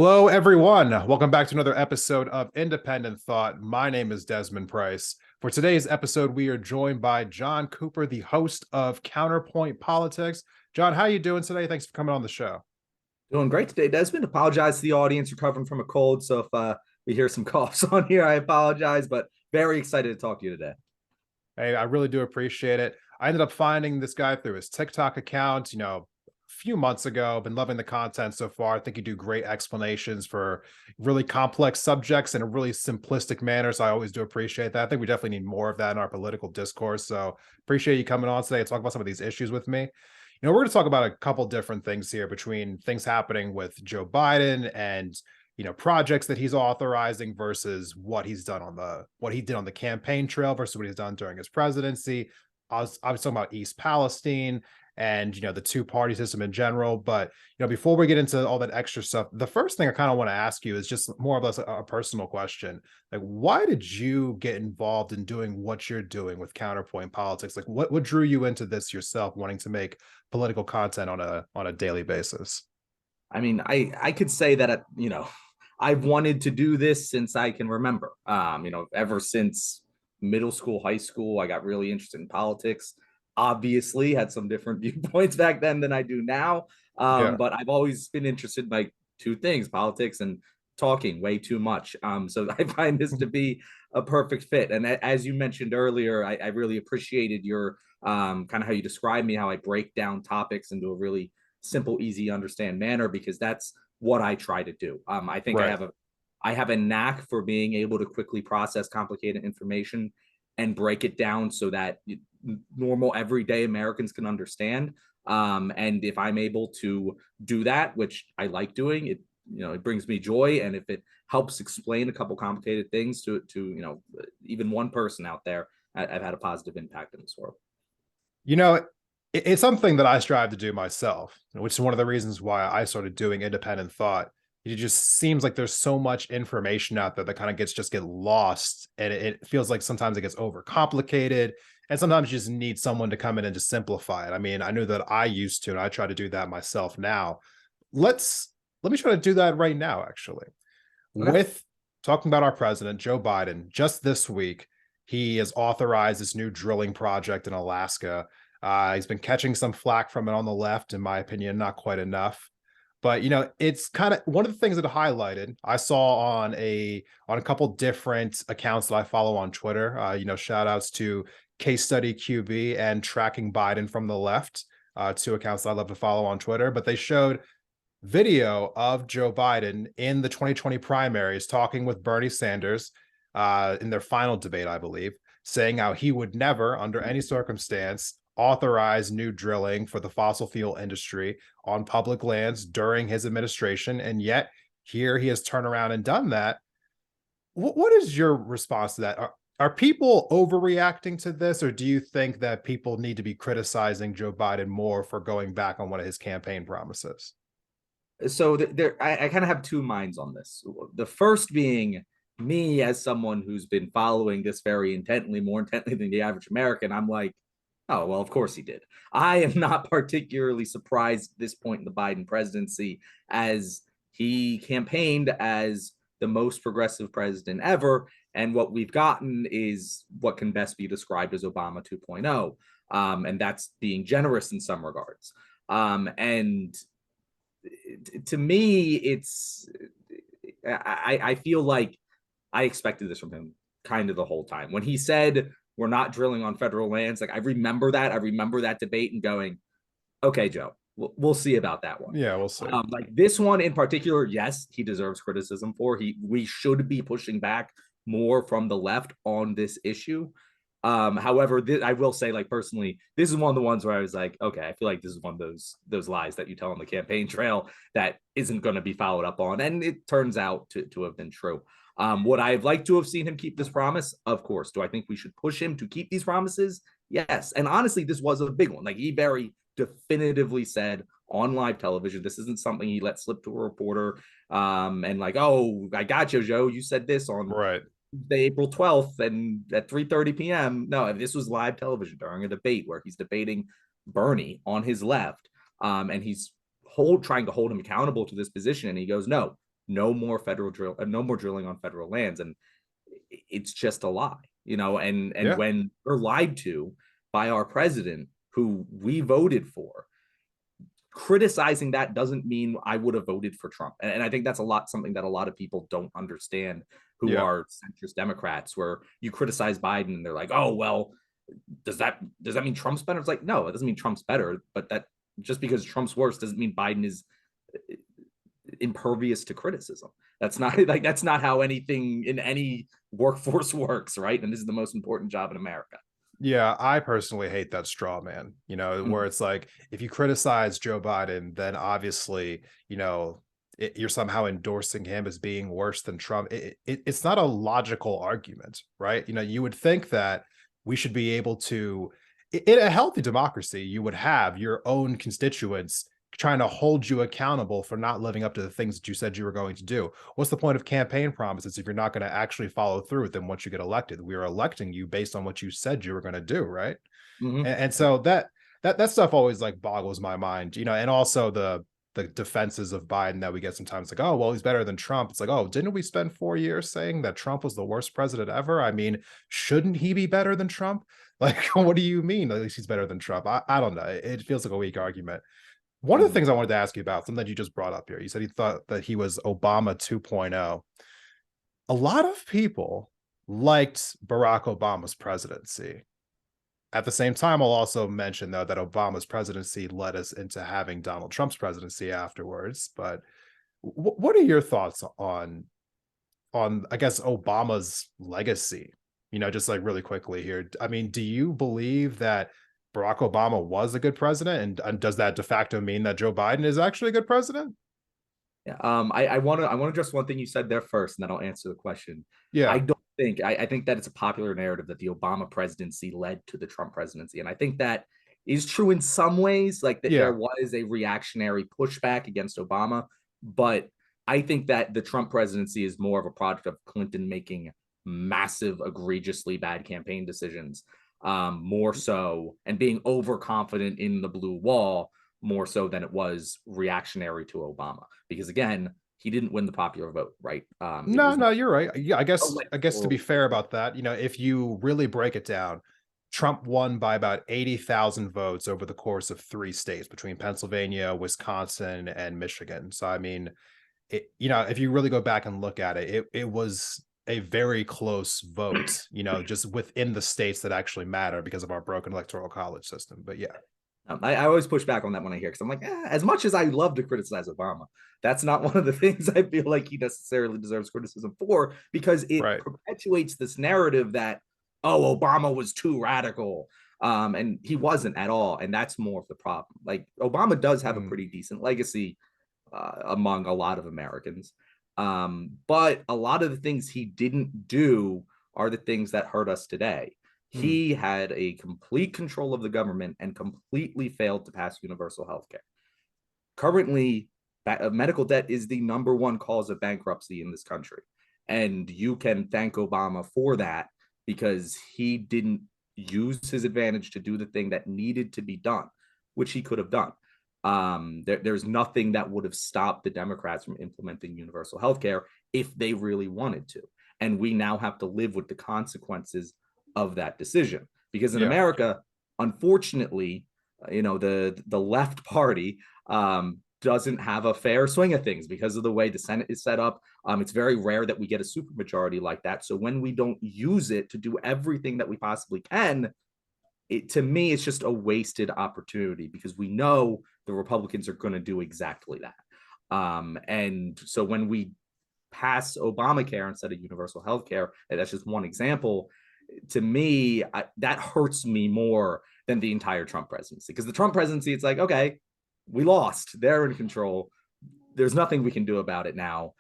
Hello, everyone. Welcome back to another episode of Independent Thought. My name is Desmond Price. For today's episode, we are joined by Jon Cooper, the host of Counterpoint Politics. Jon, how are you doing today? Thanks for coming on the show. Doing great today, Desmond. Apologize to the audience recovering from a cold. So if we hear some coughs on here, I apologize, but very excited to talk to you today. Hey, I really do appreciate it. I ended up finding this guy through his TikTok account, a few months ago. Been loving the content so far. I think you do great explanations for really complex subjects in a really simplistic manner. So I always do appreciate that. I think we definitely need more of that in our political discourse. So appreciate you coming on today and talk about some of these issues with me. We're going to talk about a couple different things here between things happening with Joe Biden and projects that he's authorizing versus what he did on the campaign trail versus what he's done during his presidency. I was talking about East Palestine and the two-party system in general. But before we get into all that extra stuff, the first thing I kind of want to ask you is just more of a personal question. Like, why did you get involved in doing what you're doing with Counterpoint Politics? Like, what drew you into this yourself, wanting to make political content on a daily basis? I mean, I could say that I've wanted to do this since I can remember. Ever since middle school, high school, I got really interested in politics. Obviously, had some different viewpoints back then than I do now. Yeah. But I've always been interested in like two things: politics and talking way too much. So I find this to be a perfect fit. And as you mentioned earlier, I really appreciated your kind of how you describe me, how I break down topics into a really simple, easy to understand manner, because that's what I try to do. I think Right. I have a knack for being able to quickly process complicated information and break it down so that normal everyday Americans can understand. And if I'm able to do that, which I like doing, it brings me joy. And if it helps explain a couple complicated things to even one person out there, I've had a positive impact in this world. You know, it's something that I strive to do myself, which is one of the reasons why I started doing independent thought. It just seems like there's so much information out there that kind of get lost, and it feels like sometimes it gets overcomplicated, and sometimes you just need someone to come in and just simplify it. I mean, I knew that I used to, and I try to do that myself now. Let me try to do that right now, actually, Okay. with talking about our president, Joe Biden. Just this week, he has authorized this new drilling project in Alaska. He's been catching some flack from it on the left, in my opinion, not quite enough. But it's kind of one of the things that I highlighted. I saw on a couple different accounts that I follow on Twitter. Shout outs to Case Study QB and Tracking Biden from the Left, two accounts that I love to follow on Twitter. But they showed video of Joe Biden in the 2020 primaries talking with Bernie Sanders in their final debate, I believe, saying how he would never, under any circumstance, authorize new drilling for the fossil fuel industry on public lands during his administration. And yet here he has turned around and done that. What is your response to that? Are people overreacting to this, or do you think that people need to be criticizing Joe Biden more for going back on one of his campaign promises? So I kind of have two minds on this. The first being me as someone who's been following this very intently, more intently than the average American. I'm like, oh, well, of course he did. I am not particularly surprised at this point in the Biden presidency, as he campaigned as the most progressive president ever. And what we've gotten is what can best be described as Obama 2.0. And that's being generous in some regards. And to me, I feel like I expected this from him kind of the whole time. When he said we're not drilling on federal lands, like I remember that. I remember that debate and going, okay, Joe, we'll see about that one. Yeah, we'll see. Like this one in particular, yes, he deserves criticism for. We should be pushing back more from the left on this issue. However, I will say, like personally, this is one of the ones where I was like, okay, I feel like this is one of those lies that you tell on the campaign trail that isn't going to be followed up on, and it turns out to have been true. Would I have liked to have seen him keep this promise? Of course. Do I think we should push him to keep these promises? Yes. And honestly, this was a big one. Like he very definitively said on live television, this isn't something he let slip to a reporter. And like, oh, I got you, Joe. You said this on Right. April 12th and at 3:30 p.m. No, this was live television during a debate where he's debating Bernie on his left. And he's trying to hold him accountable to this position. And he goes, no, no more no more drilling on federal lands, and it's just a lie, and Yeah. when we're lied to by our president, who we voted for, criticizing that doesn't mean I would have voted for Trump. And I think that's something that a lot of people don't understand who Yeah. are centrist Democrats, where you criticize Biden and they're like, oh, well, does that mean Trump's better? It's like, no, it doesn't mean Trump's better, but that just because Trump's worse doesn't mean Biden is impervious to criticism. That's not how anything in any workforce works, right? And this is the most important job in America. Yeah, I personally hate that straw man, where it's like, if you criticize Joe Biden, then obviously, you're somehow endorsing him as being worse than Trump. It's not a logical argument, right? You would think that we should be able to, in a healthy democracy, you would have your own constituents trying to hold you accountable for not living up to the things that you said you were going to do. What's the point of campaign promises if you're not going to actually follow through with them once you get elected? We are electing you based on what you said you were going to do, right? Mm-hmm. And so that stuff always like boggles my mind, and also the defenses of Biden that we get sometimes, like, oh, well, he's better than Trump. It's like, oh, didn't we spend 4 years saying that Trump was the worst president ever? I mean, shouldn't he be better than Trump? Like, what do you mean? At least he's better than Trump. I don't know. It feels like a weak argument. One of the things I wanted to ask you about, something that you just brought up here, you said you thought that he was Obama 2.0. A lot of people liked Barack Obama's presidency. At the same time, I'll also mention, though, that Obama's presidency led us into having Donald Trump's presidency afterwards. But what are your thoughts on I guess Obama's legacy? Just like really quickly here. I mean, do you believe that Barack Obama was a good president, and does that de facto mean that Joe Biden is actually a good president? Yeah. I want to address one thing you said there first, and then I'll answer the question. Yeah. I think that it's a popular narrative that the Obama presidency led to the Trump presidency, and I think that is true in some ways. Like that, Yeah. there was a reactionary pushback against Obama, but I think that the Trump presidency is more of a product of Clinton making massive, egregiously bad campaign decisions, more so, and being overconfident in the blue wall more so than it was reactionary to Obama. Because again, he didn't win the popular vote, right? No, you're right. Yeah, I guess to be fair electoral. about that, if you really break it down, Trump won by about 80,000 votes over the course of 3 states between Pennsylvania, Wisconsin, and Michigan. So I mean, if you really go back and look at it, it was a very close vote, just within the states that actually matter because of our broken electoral college system. But yeah. I always push back on that when I hear, because I'm like, as much as I love to criticize Obama, that's not one of the things I feel like he necessarily deserves criticism for, because it Right. perpetuates this narrative that, oh, Obama was too radical. And he wasn't at all. And that's more of the problem. Like, Obama does have a Mm. pretty decent legacy among a lot of Americans. But a lot of the things he didn't do are the things that hurt us today. Mm. He had a complete control of the government and completely failed to pass universal health care. Currently, medical debt is the number one cause of bankruptcy in this country. And you can thank Obama for that, because he didn't use his advantage to do the thing that needed to be done, which he could have done. There's nothing that would have stopped the Democrats from implementing universal health care if they really wanted to. And we now have to live with the consequences of that decision, because in Yeah. America, unfortunately, the left party doesn't have a fair swing of things because of the way the Senate is set up. It's very rare that we get a supermajority like that. So when we don't use it to do everything that we possibly can, to me, it's just a wasted opportunity, because we know the Republicans are going to do exactly that. And so when we pass Obamacare instead of universal health care, and that's just one example, to me, that hurts me more than the entire Trump presidency. Because the Trump presidency, it's like, okay, we lost. They're in control. There's nothing we can do about it now.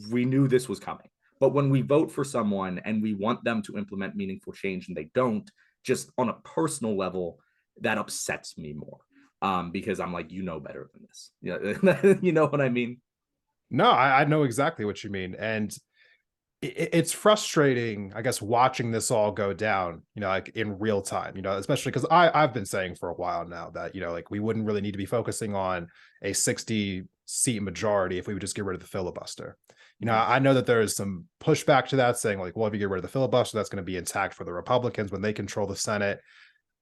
We knew this was coming. But when we vote for someone and we want them to implement meaningful change and they don't, just on a personal level, that upsets me more. Because I'm like, you know better than this. You know what I mean? No, I know exactly what you mean. And it's frustrating, I guess, watching this all go down, like in real time, especially because I've been saying for a while now that, like, we wouldn't really need to be focusing on a 60 seat majority if we would just get rid of the filibuster. I know that there is some pushback to that, saying like, well, if you get rid of the filibuster, that's going to be intact for the Republicans when they control the Senate.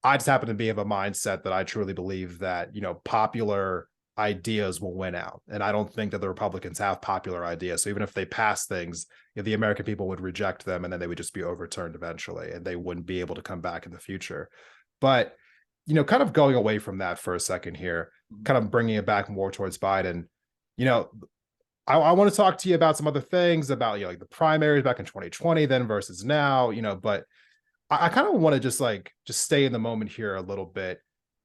I just happen to be of a mindset that I truly believe that, popular ideas will win out. And I don't think that the Republicans have popular ideas. So even if they pass things, the American people would reject them, and then they would just be overturned eventually, and they wouldn't be able to come back in the future. But, kind of going away from that for a second here, kind of bringing it back more towards Biden, I want to talk to you about some other things about, like the primaries back in 2020 then versus now, but I kind of want to just stay in the moment here a little bit.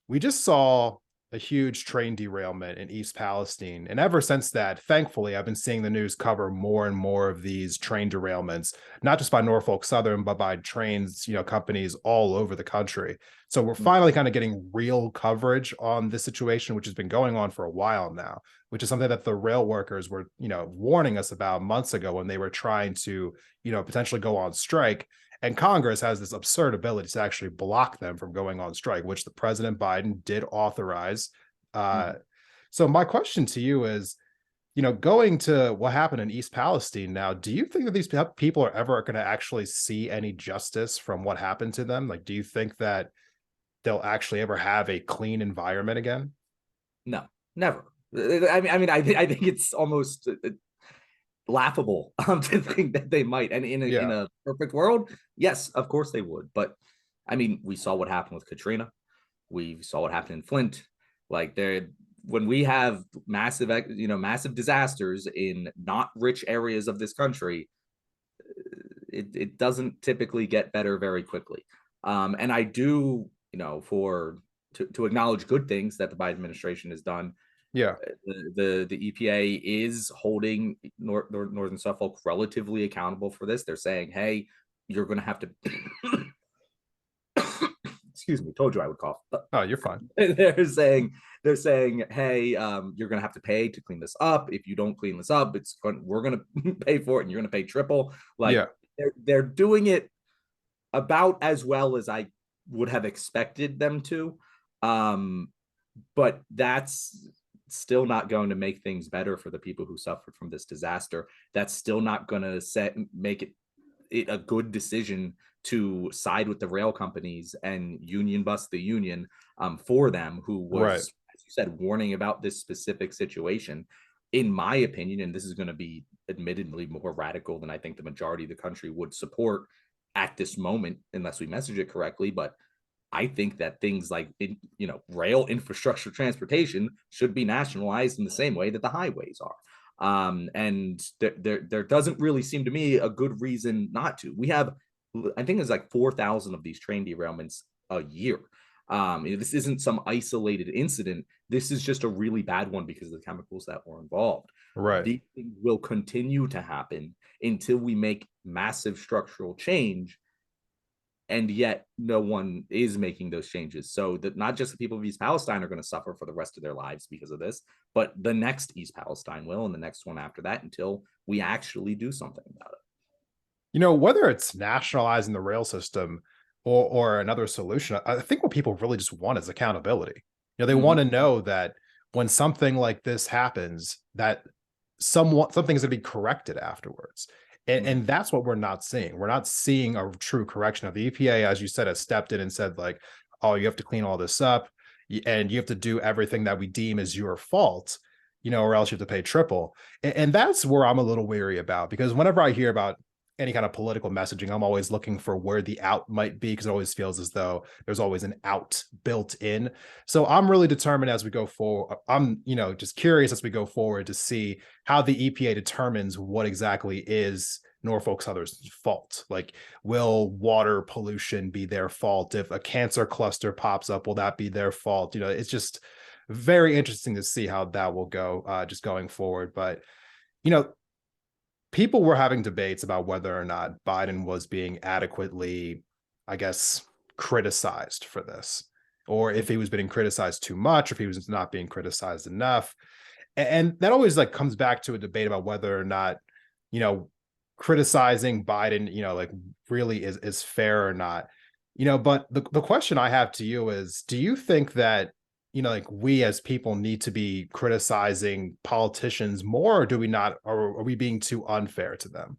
We just saw a huge train derailment in East Palestine. And ever since that, thankfully, I've been seeing the news cover more and more of these train derailments, not just by Norfolk Southern, but by trains, companies all over the country. So we're finally kind of getting real coverage on this situation, which has been going on for a while now, which is something that the rail workers were, warning us about months ago when they were trying to, potentially go on strike. And Congress has this absurd ability to actually block them from going on strike, which the President Biden did authorize. So my question to you is, going to what happened in East Palestine now, do you think that these people are ever going to actually see any justice from what happened to them? Like, do you think that they'll actually ever have a clean environment again? No, never. I think it's almost laughable to think that they might. And in a perfect world, yes, of course they would. But we saw what happened with Katrina. We saw what happened in Flint. Like when we have massive disasters in not rich areas of this country, it doesn't typically get better very quickly. And I do, to acknowledge good things that the Biden administration has done. Yeah, the EPA is holding Northern Suffolk relatively accountable for this. They're saying, hey, you're going to have to excuse me, told you I would cough. Oh, you're fine. They're saying, hey, you're going to have to pay to clean this up. If you don't clean this up, we're going to pay for it, and you're going to pay triple. They're doing it about as well as I would have expected them to. But that's still not going to make things better for the people who suffered from this disaster. That's still not going to make it a good decision to side with the rail companies and union bust the union for them, who was, right, as you said, warning about this specific situation. In my opinion, and this is going to be admittedly more radical than I think the majority of the country would support at this moment, unless we message it correctly, but I think that things like, rail infrastructure transportation should be nationalized in the same way that the highways are. And there doesn't really seem to me a good reason not to. We have, I think it's like 4,000 of these train derailments a year. This isn't some isolated incident. This is just a really bad one because of the chemicals that were involved. Right. These things will continue to happen until we make massive structural change. And yet no one is making those changes. So that not just the people of East Palestine are going to suffer for the rest of their lives because of this, but the next East Palestine will, and the next one after that, until we actually do something about it. Whether it's nationalizing the rail system or another solution, I think what people really just want is accountability. They want to know that when something like this happens, that something's going to be corrected afterwards. And that's what we're not seeing. We're not seeing a true correction of the EPA, as you said, has stepped in and said, like, oh, you have to clean all this up and you have to do everything that we deem as your fault, or else you have to pay triple. And that's where I'm a little weary about, because whenever I hear about any kind of political messaging, I'm always looking for where the out might be, because it always feels as though there's always an out built in. So I'm really determined as we go forward. I'm, just curious as we go forward to see how the EPA determines what exactly is Norfolk Southern's fault. Like, will water pollution be their fault? If a cancer cluster pops up, will that be their fault? It's just very interesting to see how that will go just going forward. But, people were having debates about whether or not Biden was being adequately, I guess, criticized for this, or if he was being criticized too much, or if he was not being criticized enough. And that always comes back to a debate about whether or not, criticizing Biden, really is fair or not. But the question I have to you is, do you think that, like we as people need to be criticizing politicians more, or do we not, or are we being too unfair to them?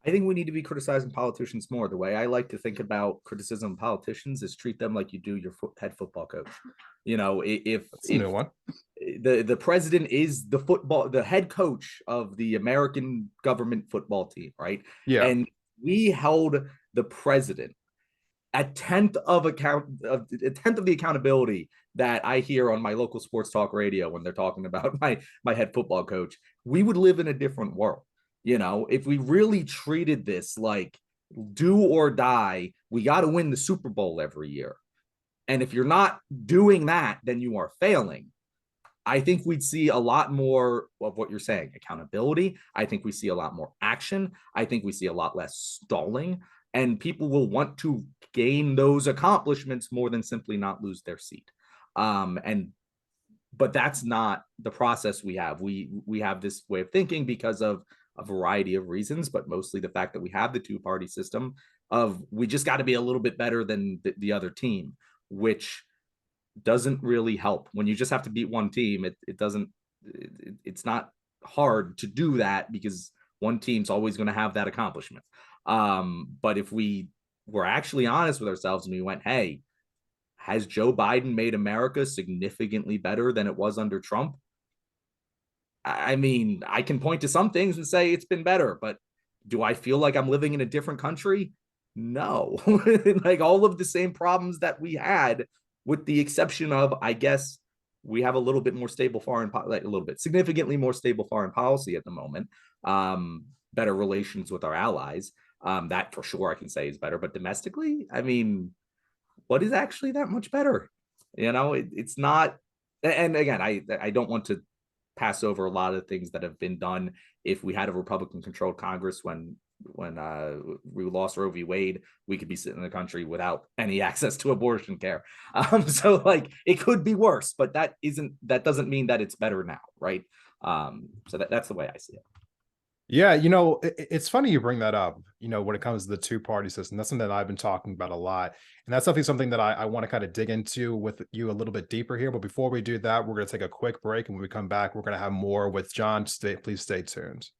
I think we need to be criticizing politicians more. The way I like to think about criticism of politicians is treat them like you do your head football coach. You know, That's a new one. the president is the head coach of the American government football team, right? Yeah. And we held the president a tenth of the accountability that I hear on my local sports talk radio when they're talking about my head football coach. We would live in a different world. You know, if we really treated this like do or die, we got to win the Super Bowl every year. And if you're not doing that, then you are failing. I think we'd see a lot more of what you're saying, accountability. I think we see a lot more action. I think we see a lot less stalling, and people will want to gain those accomplishments more than simply not lose their seat. But that's not the process we have. We have this way of thinking because of a variety of reasons, but mostly the fact that we have the two-party system of we just got to be a little bit better than the other team, which doesn't really help. When you just have to beat one team, it's not hard to do that because one team's always going to have that accomplishment. But if we were actually honest with ourselves and we went, hey, has Joe Biden made America significantly better than it was under Trump? I mean, I can point to some things and say it's been better, but do I feel like I'm living in a different country? No. Like all of the same problems that we had, with the exception of, I guess, we have a little bit more stable significantly more stable foreign policy at the moment, better relations with our allies. That for sure I can say is better, but domestically, I mean, what is actually that much better? You know, it's not. And again, I don't want to pass over a lot of things that have been done. If we had a Republican controlled Congress when we lost Roe v. Wade, we could be sitting in the country without any access to abortion care. So like it could be worse, but that doesn't mean that it's better now, right? So that's the way I see it. Yeah, it's funny you bring that up, when it comes to the two-party system. That's something that I've been talking about a lot. And that's something that I want to kind of dig into with you a little bit deeper here. But before we do that, we're going to take a quick break. And when we come back, we're going to have more with Jon. Please stay tuned.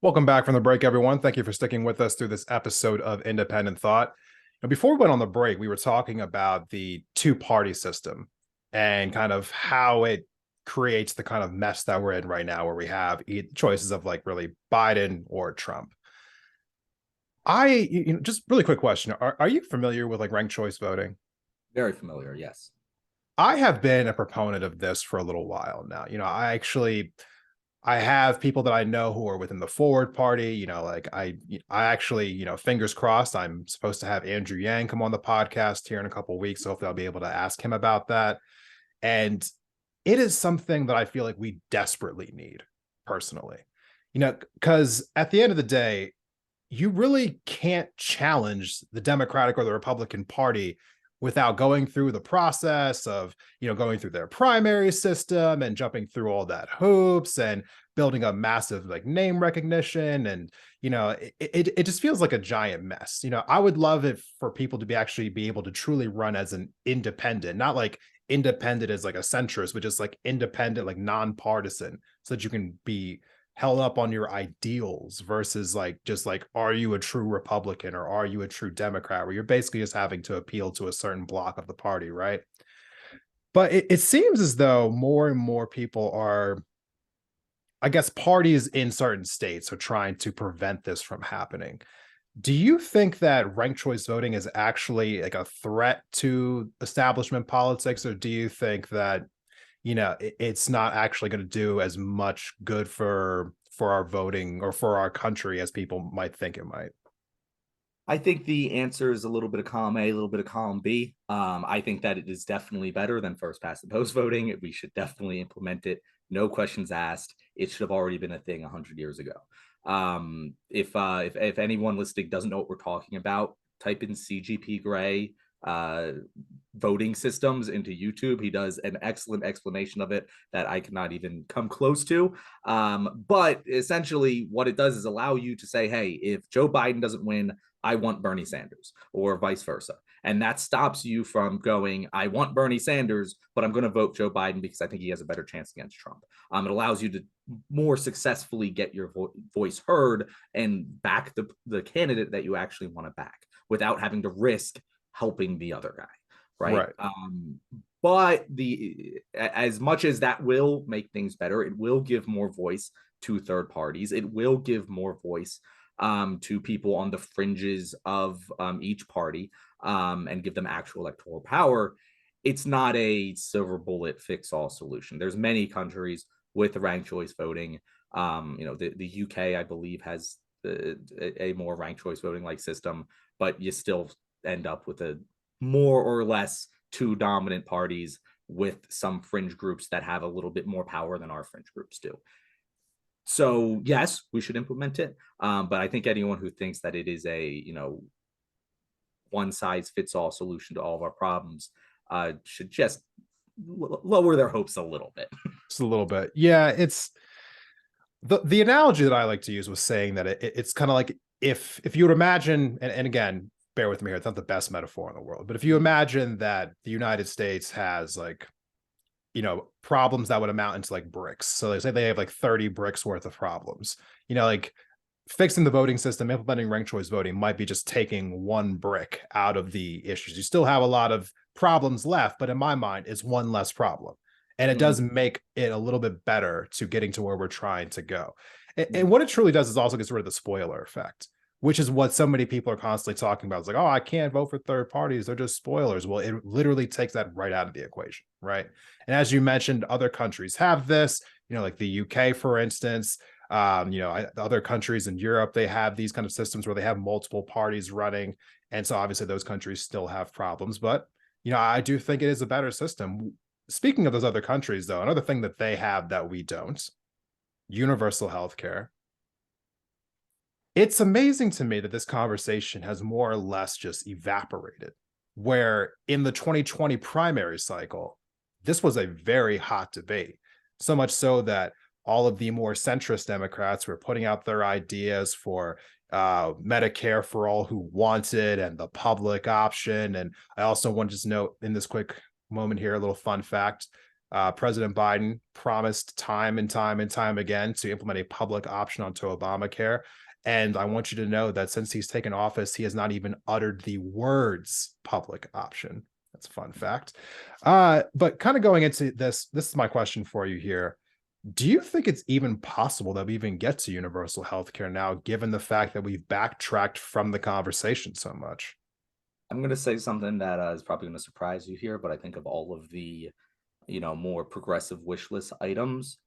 Welcome back from the break, everyone. Thank you for sticking with us through this episode of Independent Thought. Now, before we went on the break, we were talking about the two-party system and kind of how it creates the kind of mess that we're in right now, where we have choices of like really Biden or Trump. Just really quick question. Are you familiar with like ranked choice voting? Very familiar, yes. I have been a proponent of this for a little while now. I have people that I know who are within the Forward Party. Like I actually, fingers crossed, I'm supposed to have Andrew Yang come on the podcast here in a couple of weeks. So hopefully I'll be able to ask him about that. And it is something that I feel like we desperately need personally, because at the end of the day, you really can't challenge the Democratic or the Republican Party without going through the process of, going through their primary system and jumping through all that hoops and building a massive like name recognition. And, it just feels like a giant mess. I would love it for people to actually be able to truly run as an independent, not like independent as like a centrist, but just like independent, like nonpartisan, so that you can be held up on your ideals versus like just like, are you a true Republican or are you a true Democrat, where you're basically just having to appeal to a certain block of the party, right? But it seems as though more and more people are, I guess, parties in certain states are trying to prevent this from happening. Do you think that ranked choice voting is actually like a threat to establishment politics, or do you think that it's not actually going to do as much good for our voting or for our country as people might think it might? I think the answer is a little bit of column A, a little bit of column B. I think that it is definitely better than first past the post voting. We should definitely implement it. No questions asked. It should have already been a thing 100 years ago. If anyone listening doesn't know what we're talking about, type in CGP Grey voting systems into YouTube. He does an excellent explanation of it that I cannot even come close to. But essentially, what it does is allow you to say, hey, if Joe Biden doesn't win, I want Bernie Sanders, or vice versa. And that stops you from going, I want Bernie Sanders, but I'm going to vote Joe Biden because I think he has a better chance against Trump. It allows you to more successfully get your voice heard and back the candidate that you actually want to back without having to risk helping the other guy. Right. But as much as that will make things better, it will give more voice to third parties. It will give more voice to people on the fringes of each party and give them actual electoral power. It's not a silver bullet fix all solution. There's many countries with the ranked choice voting. The UK, I believe, has a more ranked choice voting like system, but you still end up with a more or less two dominant parties with some fringe groups that have a little bit more power than our fringe groups do. So yes, we should implement it. But I think anyone who thinks that it is a, one size fits all solution to all of our problems should just lower their hopes a little bit. Just a little bit. Yeah, it's the analogy that I like to use was saying that it's kind of like if you would imagine, and again, bear with me here, it's not the best metaphor in the world, but if you imagine that the United States has like, problems that would amount into like bricks. So they say they have like 30 bricks worth of problems, like fixing the voting system, implementing ranked choice voting might be just taking one brick out of the issues. You still have a lot of problems left, but in my mind, it's one less problem. And it does make it a little bit better to getting to where we're trying to go. And what it truly does is also gets rid of the spoiler effect, which is what so many people are constantly talking about. It's like, oh, I can't vote for third parties. They're just spoilers. Well, it literally takes that right out of the equation, right? And as you mentioned, other countries have this, like the UK, for instance, other countries in Europe, they have these kind of systems where they have multiple parties running. And so obviously those countries still have problems, but, I do think it is a better system. Speaking of those other countries, though, another thing that they have that we don't, universal healthcare. It's amazing to me that this conversation has more or less just evaporated, where in the 2020 primary cycle, this was a very hot debate, so much so that all of the more centrist Democrats were putting out their ideas for Medicare for all who want it and the public option. And I also want to just note in this quick moment here, a little fun fact. President Biden promised time and time and time again to implement a public option onto Obamacare. And I want you to know that since he's taken office, he has not even uttered the words public option. That's a fun fact. But kind of going into this is my question for you here. Do you think it's even possible that we even get to universal healthcare now, given the fact that we've backtracked from the conversation so much? I'm going to say something that is probably going to surprise you here, but I think of all of the, more progressive wish list items,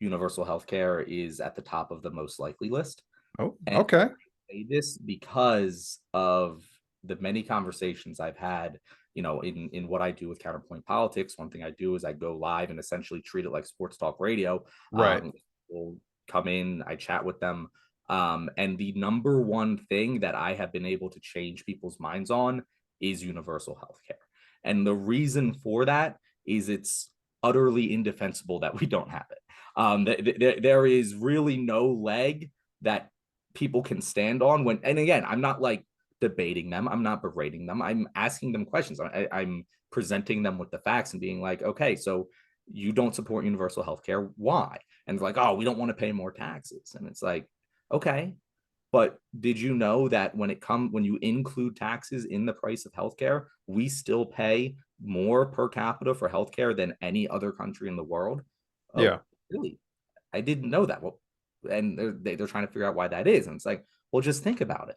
universal healthcare is at the top of the most likely list. Oh, okay. I say this because of the many conversations I've had, in what I do with Counterpoint Politics. One thing I do is I go live and essentially treat it like sports talk radio. Right. People come in, I chat with them. And the number one thing that I have been able to change people's minds on is universal healthcare. And the reason for that is it's utterly indefensible that we don't have it. There is really no leg that people can stand on when, and again, I'm not like debating them, I'm not berating them, I'm asking them questions. I'm presenting them with the facts and being like, okay, so you don't support universal healthcare, why? And they're like, oh, we don't want to pay more taxes. And it's like, okay, but did you know that when you include taxes in the price of healthcare, we still pay more per capita for healthcare than any other country in the world? Oh, yeah, really? I didn't know that. Well, and they're trying to figure out why that is. And it's like, well, just think about it.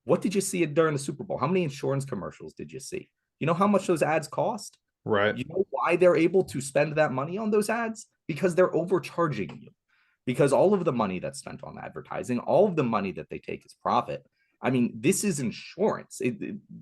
What did you see during the Super Bowl? How many insurance commercials did you see? You know how much those ads cost? right. You know why they're able to spend that money on those ads? Because they're overcharging you. Because all of the money that's spent on advertising, all of the money that they take is profit. I mean, this is insurance.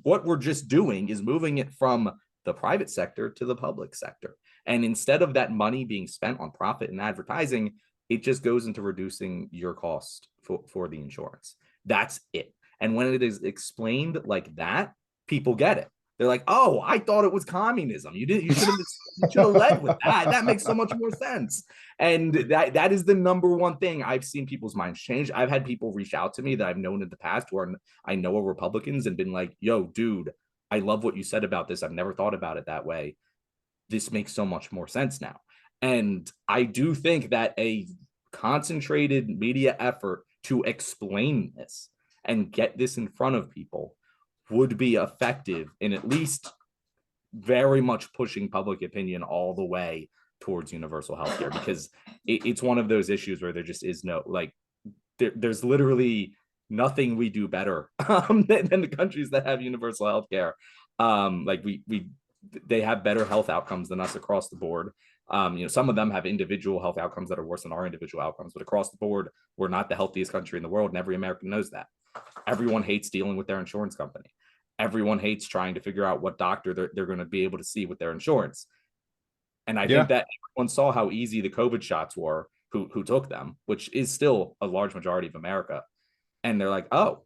What we're just doing is moving it from the private sector to the public sector. And instead of that money being spent on profit and advertising, it just goes into reducing your cost for the insurance. That's it. And when it is explained like that, people get it. They're like, oh, I thought it was communism. You should have led with that. That makes so much more sense. And that is the number one thing I've seen people's minds change. I've had people reach out to me that I've known in the past who I know are Republicans and been like, yo, dude, I love what you said about this. I've never thought about it that way. This makes so much more sense now. And I do think that a concentrated media effort to explain this and get this in front of people would be effective in at least very much pushing public opinion all the way towards universal healthcare, because it's one of those issues where there just is no, like, there's literally nothing we do better than the countries that have universal healthcare. Like they have better health outcomes than us across the board. Some of them have individual health outcomes that are worse than our individual outcomes, but across the board, we're not the healthiest country in the world, and every American knows that. Everyone hates dealing with their insurance company. Everyone hates trying to figure out what doctor they're going to be able to see with their insurance. And I think that everyone saw how easy the COVID shots were who took them, which is still a large majority of America. And they're like, oh,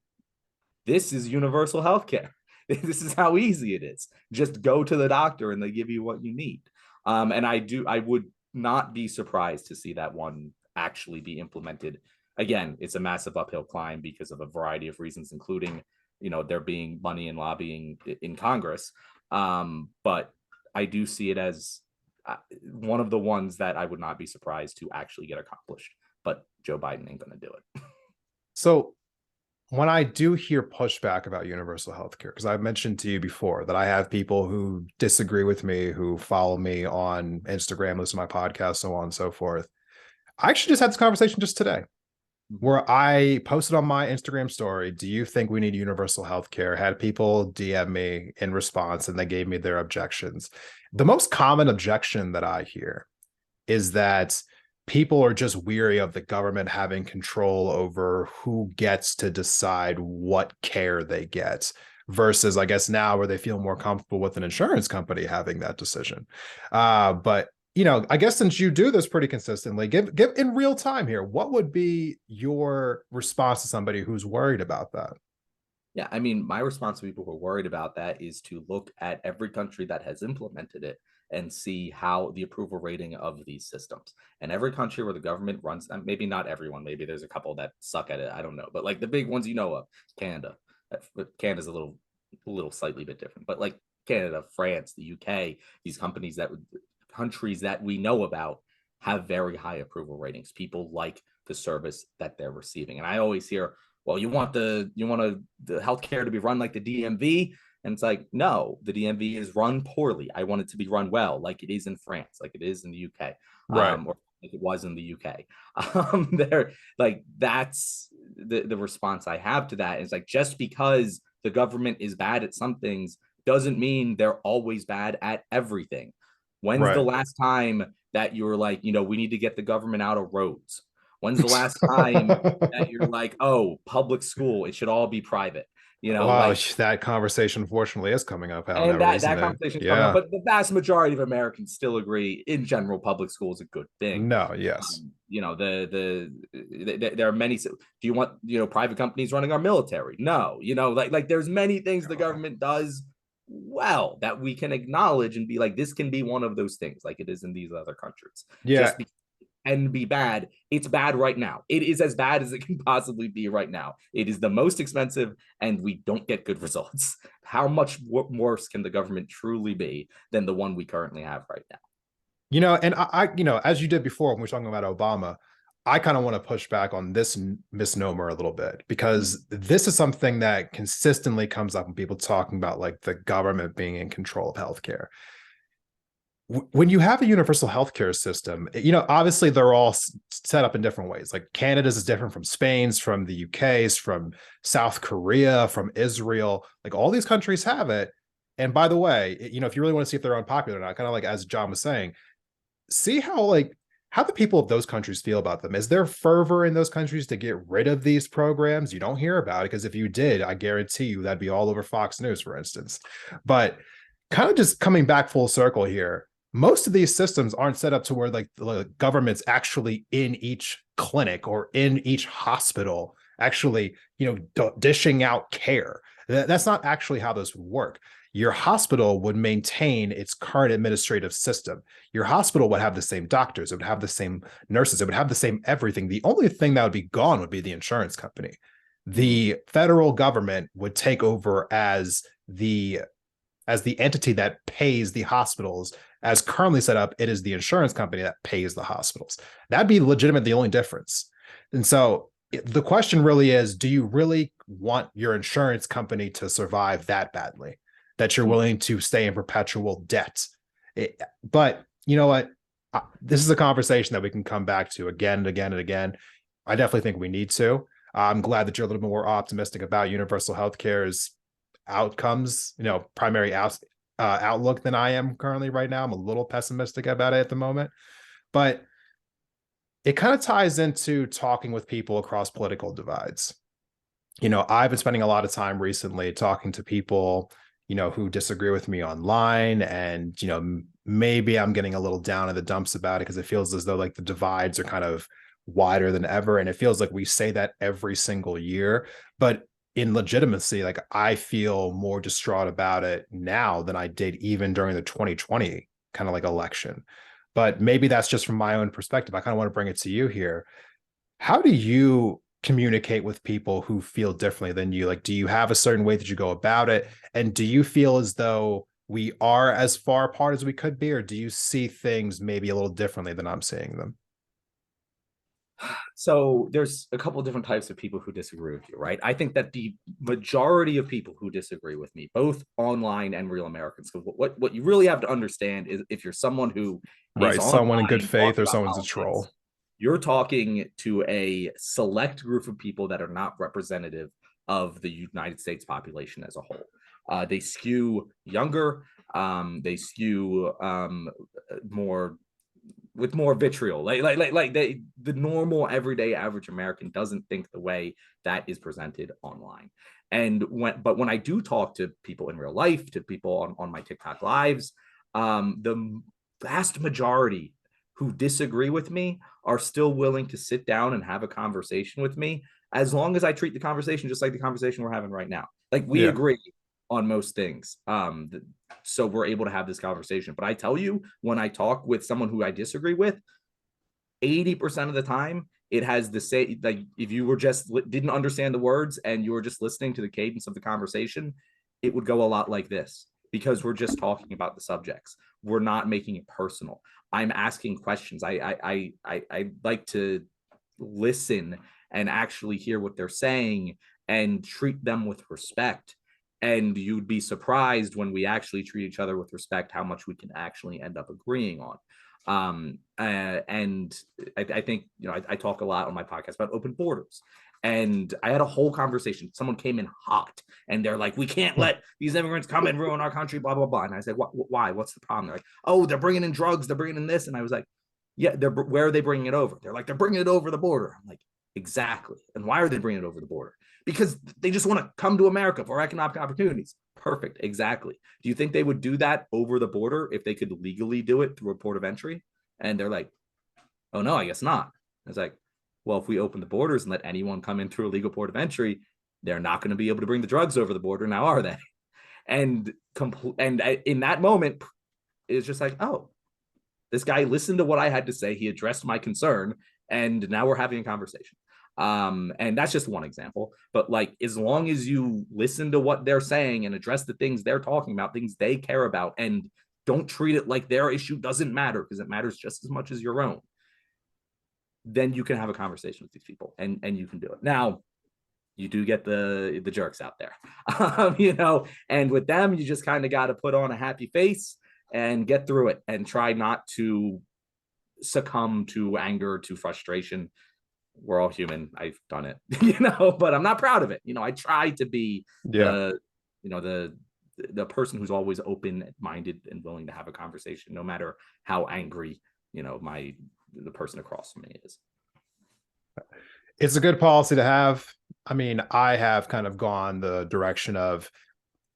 this is universal healthcare. This is how easy it is. Just go to the doctor and they give you what you need. And I would not be surprised to see that one actually be implemented. Again, it's a massive uphill climb because of a variety of reasons, including, there being money and lobbying in Congress. But I do see it as one of the ones that I would not be surprised to actually get accomplished. But Joe Biden ain't going to do it. So when I do hear pushback about universal healthcare, because I've mentioned to you before that I have people who disagree with me, who follow me on Instagram, listen to my podcast, so on and so forth. I actually just had this conversation just today where I posted on my Instagram story, do you think we need universal healthcare? Had people DM me in response and they gave me their objections. The most common objection that I hear is that people are just weary of the government having control over who gets to decide what care they get, versus, I guess, now where they feel more comfortable with an insurance company having that decision. But I guess since you do this pretty consistently, give in real time here, what would be your response to somebody who's worried about that? Yeah, I mean, my response to people who are worried about that is to look at every country that has implemented it and see how the approval rating of these systems. And every country where the government runs, maybe not everyone, maybe there's a couple that suck at it, I don't know, but like the big ones of, Canada. Canada's a little slightly bit different, but like Canada, France, the UK, these countries that we know about have very high approval ratings. People like the service that they're receiving. And I always hear, well, you want the healthcare to be run like the DMV? And it's like, no, the DMV is run poorly. I want it to be run well, like it is in France, like it is in the UK, right? Or like it was in the UK. That's the response I have to that. Is like, just because the government is bad at some things doesn't mean they're always bad at everything. When's the last time that you were like, we need to get the government out of roads? When's the last time that you're like, oh, public school, it should all be private? Wow, that conversation unfortunately is coming up. And that conversation coming up, but the vast majority of Americans still agree, in general, public school is a good thing. No, yes. There are many. Do you want private companies running our military? No, like there's many things the government does well that we can acknowledge and be like, this can be one of those things, like it is in these other countries. Yeah. And be bad. It's bad right now. It is as bad as it can possibly be right now. It is the most expensive, and we don't get good results. How much worse can the government truly be than the one we currently have right now? And I as you did before when we were talking about Obama, I kind of want to push back on this misnomer a little bit, because this is something that consistently comes up when people talking about like the government being in control of healthcare. When you have a universal healthcare system, obviously they're all set up in different ways. Like Canada's is different from Spain's, from the UK's, from South Korea, from Israel. Like all these countries have it. And by the way, if you really want to see if they're unpopular or not, kind of like as Jon was saying, see how the people of those countries feel about them. Is there fervor in those countries to get rid of these programs? You don't hear about it, because if you did, I guarantee you that'd be all over Fox News, for instance. But kind of just coming back full circle here, most of these systems aren't set up to where like the government's actually in each clinic or in each hospital actually, dishing out care. That's not actually how this would work. your hospital would maintain its current administrative system. Your hospital would have the same doctors, it would have the same nurses, it would have the same everything. The only thing that would be gone would be the insurance company. The federal government would take over as the entity that pays the hospitals. As currently set up, it is the insurance company that pays the hospitals. That'd be legitimate, the only difference. And so the question really is, do you really want your insurance company to survive that badly, that you're willing to stay in perpetual debt? But you know what? This is a conversation that we can come back to again and again and again. I definitely think we need to. I'm glad that you're a little bit more optimistic about universal healthcare's outcomes, primary outlook than I am currently right now. I'm a little pessimistic about it at the moment, but it kind of ties into talking with people across political divides. I've been spending a lot of time recently talking to people, who disagree with me online, and, maybe I'm getting a little down in the dumps about it because it feels as though like the divides are kind of wider than ever. And it feels like we say that every single year, but in legitimacy, like I feel more distraught about it now than I did even during the 2020 kind of like election. But maybe that's just from my own perspective. I kind of want to bring it to you here. How do you communicate with people who feel differently than you? Like, do you have a certain way that you go about it? And do you feel as though we are as far apart as we could be, or do you see things maybe a little differently than I'm seeing them? So there's a couple of different types of people who disagree with you, right? I think that the majority of people who disagree with me, both online and real Americans, because what you really have to understand is if you're someone who right, someone in good faith or someone's a troll, you're talking to a select group of people that are not representative of the United States population as a whole. They skew younger, they skew more with more vitriol, the normal everyday average American doesn't think the way that is presented online. And when I do talk to people in real life, to people on my TikTok lives, the vast majority who disagree with me are still willing to sit down and have a conversation with me, as long as I treat the conversation just like the conversation we're having right now. Like we agree on most things. So we're able to have this conversation. But I tell you, when I talk with someone who I disagree with, 80% of the time, it has the same, like if you were just didn't understand the words and you were just listening to the cadence of the conversation, it would go a lot like this, because we're just talking about the subjects. We're not making it personal. I'm asking questions. I like to listen and actually hear what they're saying and treat them with respect. And you'd be surprised when we actually treat each other with respect, how much we can actually end up agreeing on. And I think, I talk a lot on my podcast about open borders. And I had a whole conversation. Someone came in hot and they're like, we can't let these immigrants come and ruin our country, blah, blah, blah. And I said, why? What's the problem? They're like, oh, they're bringing in drugs. They're bringing in this. And I was like, yeah, where are they bringing it over? They're like, they're bringing it over the border. I'm like, exactly. And why are they bringing it over the border? Because they just want to come to America for economic opportunities. Perfect. Exactly. Do you think they would do that over the border if they could legally do it through a port of entry? And they're like, oh, no, I guess not. I was like, well, if we open the borders and let anyone come in through a legal port of entry, they're not going to be able to bring the drugs over the border now, are they? And in that moment, it's just like, oh, this guy listened to what I had to say. He addressed my concern, and now we're having a conversation. And that's just one example. But like, as long as you listen to what they're saying and address the things they're talking about, things they care about, and don't treat it like their issue doesn't matter, because it matters just as much as your own, then you can have a conversation with these people, and you can do it. Now, you do get the jerks out there, and with them, you just kind of got to put on a happy face and get through it and try not to succumb to anger, to frustration. We're all human. I've done it, but I'm not proud of it. I try to be the person who's always open-minded and willing to have a conversation, no matter how angry, the person across from me is. It's a good policy to have. I mean, I have kind of gone the direction of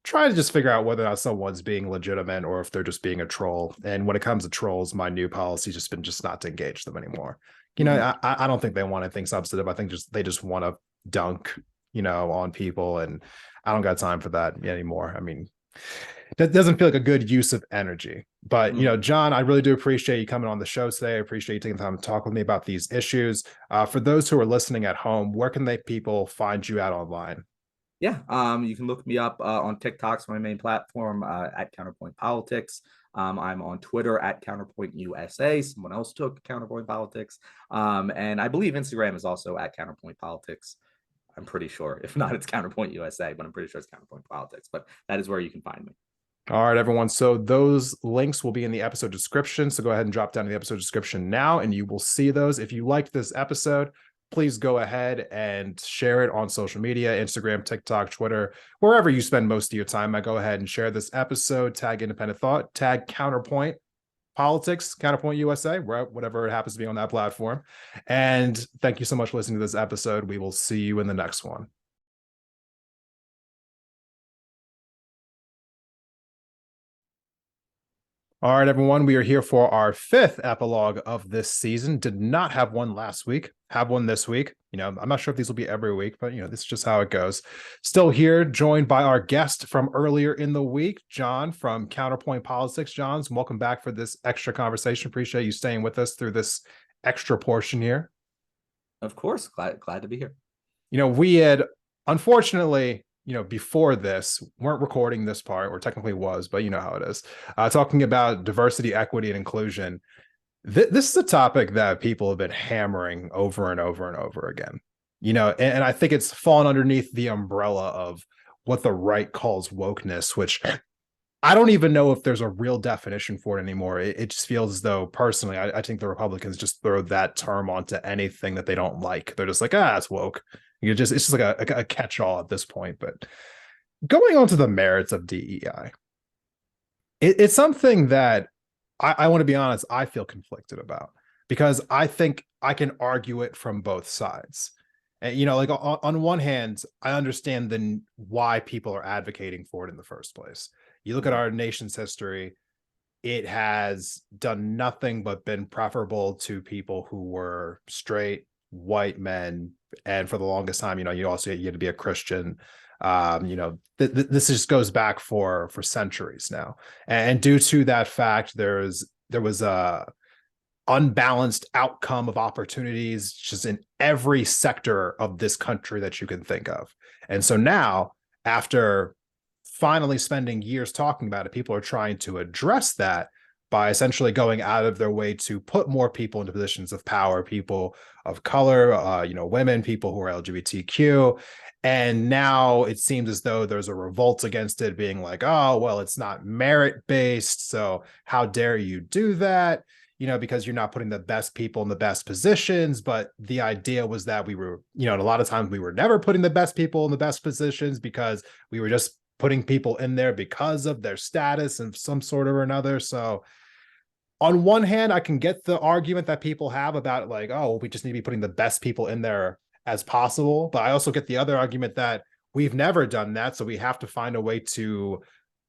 trying to just figure out whether or not someone's being legitimate or if they're just being a troll. And when it comes to trolls, my new policy has just been not to engage them anymore. I don't think they want anything substantive. I think they just want to dunk, on people, and I don't got time for that anymore. I mean, That doesn't feel like a good use of energy. But, Mhm. Jon, I really do appreciate you coming on the show today. I appreciate you taking the time to talk with me about these issues. For those who are listening at home, where can people find you at online? Yeah, you can look me up on TikTok's my main platform at Counterpoint Politics. I'm on Twitter at Counterpoint USA. Someone else took Counterpoint Politics, and I believe Instagram is also at Counterpoint Politics. I'm pretty sure. If not, it's Counterpoint USA, but I'm pretty sure it's Counterpoint Politics. But that is where you can find me. All right, everyone. So those links will be in the episode description. So go ahead and drop down to the episode description now, and you will see those. If you liked this episode, please go ahead and share it on social media, Instagram, TikTok, Twitter, wherever you spend most of your time. I go ahead and share this episode, tag Independent Thought, tag Counterpoint Politics, Counterpoint USA, whatever it happens to be on that platform. And thank you so much for listening to this episode. We will see you in the next one. All right, everyone, we are here for our fifth epilogue of this season. Did not have one last week, have one this week. I'm not sure if these will be every week, but this is just how it goes. Still here, joined by our guest from earlier in the week, Jon from Counterpoint Politics. Jon, welcome back for this extra conversation. Appreciate you staying with us through this extra portion here. Of course, glad to be here. We had, unfortunately, before this, weren't recording this part, or technically was, but you know how it is. Talking about diversity, equity, and inclusion. This is a topic that people have been hammering over and over and over again. And I think it's fallen underneath the umbrella of what the right calls wokeness, which I don't even know if there's a real definition for it anymore. It just feels as though, personally, I think the Republicans just throw that term onto anything that they don't like. They're just like, it's woke. It's just like a catch-all at this point. But going on to the merits of DEI, it's something that I want to be honest, I feel conflicted about, because I think I can argue it from both sides. And, like on one hand, I understand why people are advocating for it in the first place. You look at our nation's history, it has done nothing but been preferable to people who were straight white men. And for the longest time, you had to be a Christian. This just goes back for centuries now. And due to that fact, there was a unbalanced outcome of opportunities just in every sector of this country that you can think of. And so now, after finally spending years talking about it, people are trying to address that by essentially going out of their way to put more people into positions of power, people of color, women, people who are LGBTQ. And now it seems as though there's a revolt against it, being like, oh, well, it's not merit-based, so how dare you do that? Because you're not putting the best people in the best positions. But the idea was that we were, and a lot of times we were never putting the best people in the best positions, because we were just putting people in there because of their status of some sort or another. So on one hand, I can get the argument that people have about, like, oh, we just need to be putting the best people in there as possible. But I also get the other argument that we've never done that, so we have to find a way to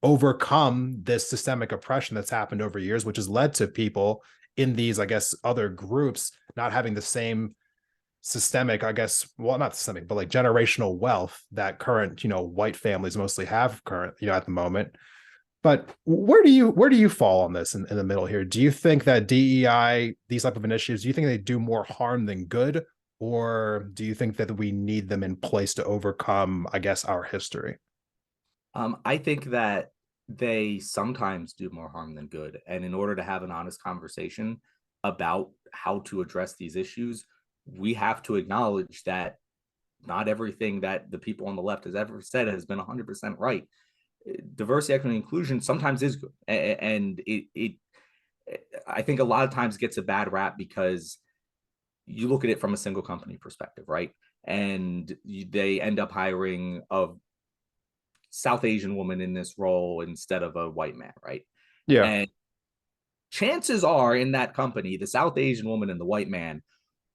overcome this systemic oppression that's happened over years, which has led to people in these, I guess, other groups not having the same systemic, I guess, well, not systemic, but like generational wealth that current, white families mostly have at the moment. But where do you fall on this in the middle here? Do you think that DEI, these type of initiatives, do you think they do more harm than good? Or do you think that we need them in place to overcome, I guess, our history? I think that they sometimes do more harm than good. And in order to have an honest conversation about how to address these issues, we have to acknowledge that not everything that the people on the left has ever said has been 100% right. Diversity, equity, and inclusion sometimes is good. And I think a lot of times gets a bad rap because you look at it from a single company perspective, right? And they end up hiring a South Asian woman in this role instead of a white man, right? Yeah. And chances are in that company, the South Asian woman and the white man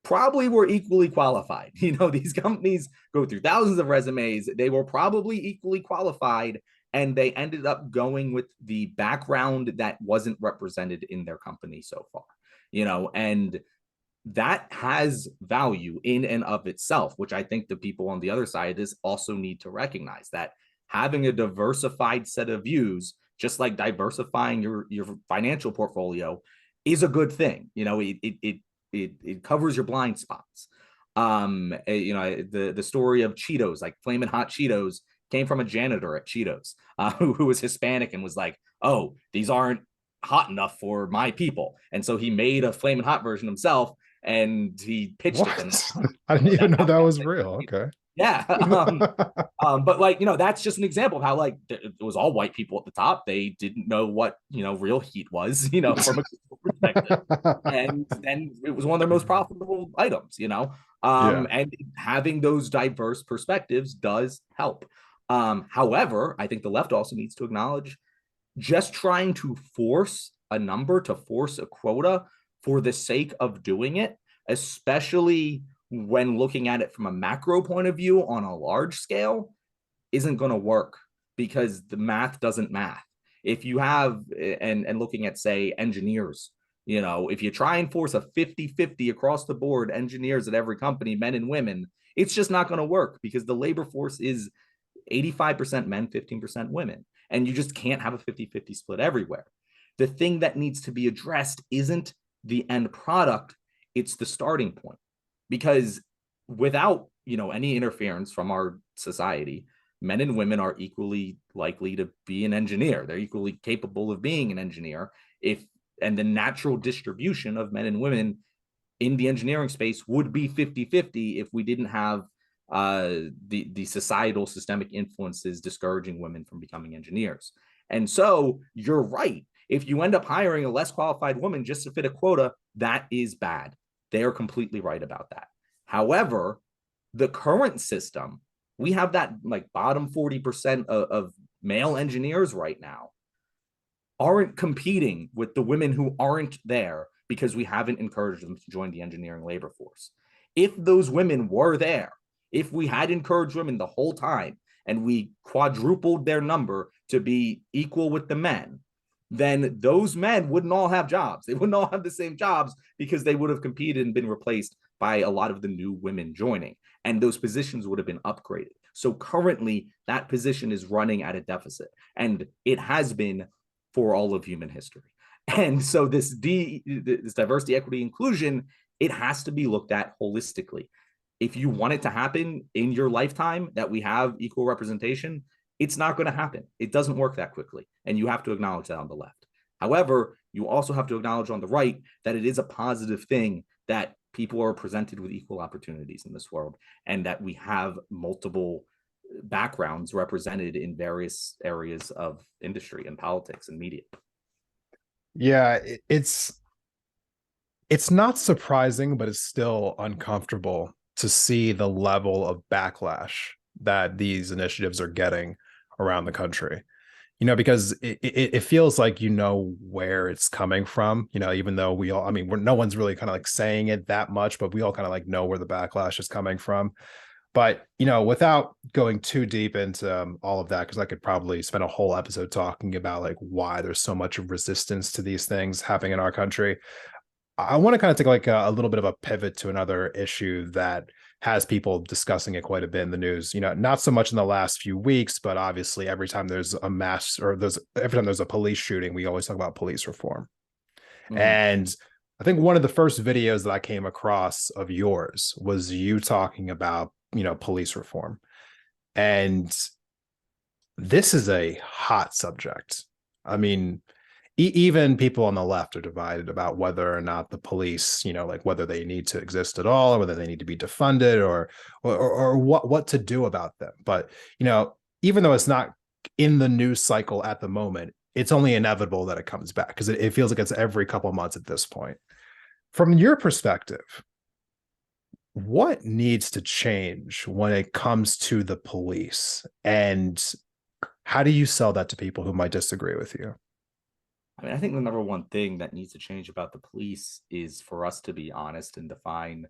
probably were equally qualified. These companies go through thousands of resumes. They were probably equally qualified, and they ended up going with the background that wasn't represented in their company so far, and that has value in and of itself, which I think the people on the other side of this also need to recognize, that having a diversified set of views, just like diversifying your financial portfolio, is a good thing. You know, it covers your blind spots. You know, the story of Cheetos, like Flamin' Hot Cheetos, came from a janitor at Cheetos who was Hispanic and was like, oh, these aren't hot enough for my people. And so he made a Flamin' Hot version himself and he pitched it. And What? I didn't even know that was real. Okay. yeah. But like, you know, that's just an example of how like it was all white people at the top. They didn't know what, you know, real heat was, you know, from a perspective. And then it was one of their most profitable items, you know. Yeah. And having those diverse perspectives does help. However, I think the left also needs to acknowledge just trying to force a number, to force a quota for the sake of doing it, especially when looking at it from a macro point of view on a large scale, isn't going to work because the math doesn't math. If you have, and looking at, say, engineers, you know, if you try and force a 50-50 across the board, engineers at every company, men and women, it's just not going to work because the labor force is 85% men, 15% women. And you just can't have a 50-50 split everywhere. The thing that needs to be addressed isn't the end product, it's the starting point. Because without, you know, any interference from our society, men and women are equally likely to be an engineer. They're equally capable of being an engineer. And the natural distribution of men and women in the engineering space would be 50-50 if we didn't have the societal systemic influences discouraging women from becoming engineers. And so you're right. If you end up hiring a less qualified woman just to fit a quota, that is bad. They are completely right about that. However, the current system, we have that like bottom 40% of male engineers right now aren't competing with the women who aren't there because we haven't encouraged them to join the engineering labor force. If those women were there, if we had encouraged women the whole time and we quadrupled their number to be equal with the men, then those men wouldn't all have jobs. They wouldn't all have the same jobs because they would have competed and been replaced by a lot of the new women joining. And those positions would have been upgraded. So currently, that position is running at a deficit. And it has been for all of human history. And so this diversity, equity, inclusion, it has to be looked at holistically. If you want it to happen in your lifetime, that we have equal representation, it's not going to happen. It doesn't work that quickly. And you have to acknowledge that on the left. However, you also have to acknowledge on the right that it is a positive thing that people are presented with equal opportunities in this world and that we have multiple backgrounds represented in various areas of industry and politics and media. Yeah, it's not surprising, but it's still uncomfortable to see the level of backlash that these initiatives are getting around the country. You know, because it feels like you know where it's coming from, you know, even though we all, I mean, no one's really kind of like saying it that much, but we all kind of like know where the backlash is coming from. But, you know, without going too deep into all of that, because I could probably spend a whole episode talking about like why there's so much resistance to these things happening in our country. I want to kind of take like a little bit of a pivot to another issue that has people discussing it quite a bit in the news. You know, not so much in the last few weeks, but obviously every time there's a mass or every time there's a police shooting, we always talk about police reform. Mm-hmm. And I think one of the first videos that I came across of yours was you talking about, you know, police reform. And this is a hot subject. I mean, even people on the left are divided about whether or not the police, you know, like whether they need to exist at all or whether they need to be defunded or what to do about them. But, you know, even though it's not in the news cycle at the moment, it's only inevitable that it comes back because it feels like it's every couple of months at this point. From your perspective, what needs to change when it comes to the police? And how do you sell that to people who might disagree with you? I mean, I think the number one thing that needs to change about the police is for us to be honest and define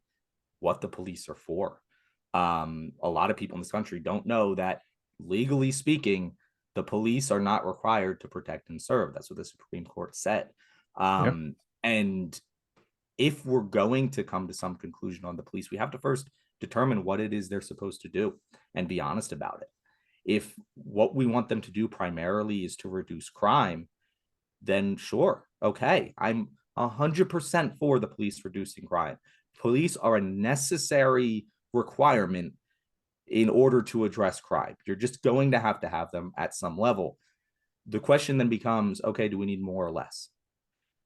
what the police are for. A lot of people in this country don't know that, legally speaking, the police are not required to protect and serve. That's what the Supreme Court said. Yeah. And if we're going to come to some conclusion on the police, we have to first determine what it is they're supposed to do and be honest about it. If what we want them to do primarily is to reduce crime, then sure, okay, I'm 100% for the police reducing crime. Police are a necessary requirement in order to address crime. You're just going to have them at some level. The question then becomes, okay, do we need more or less?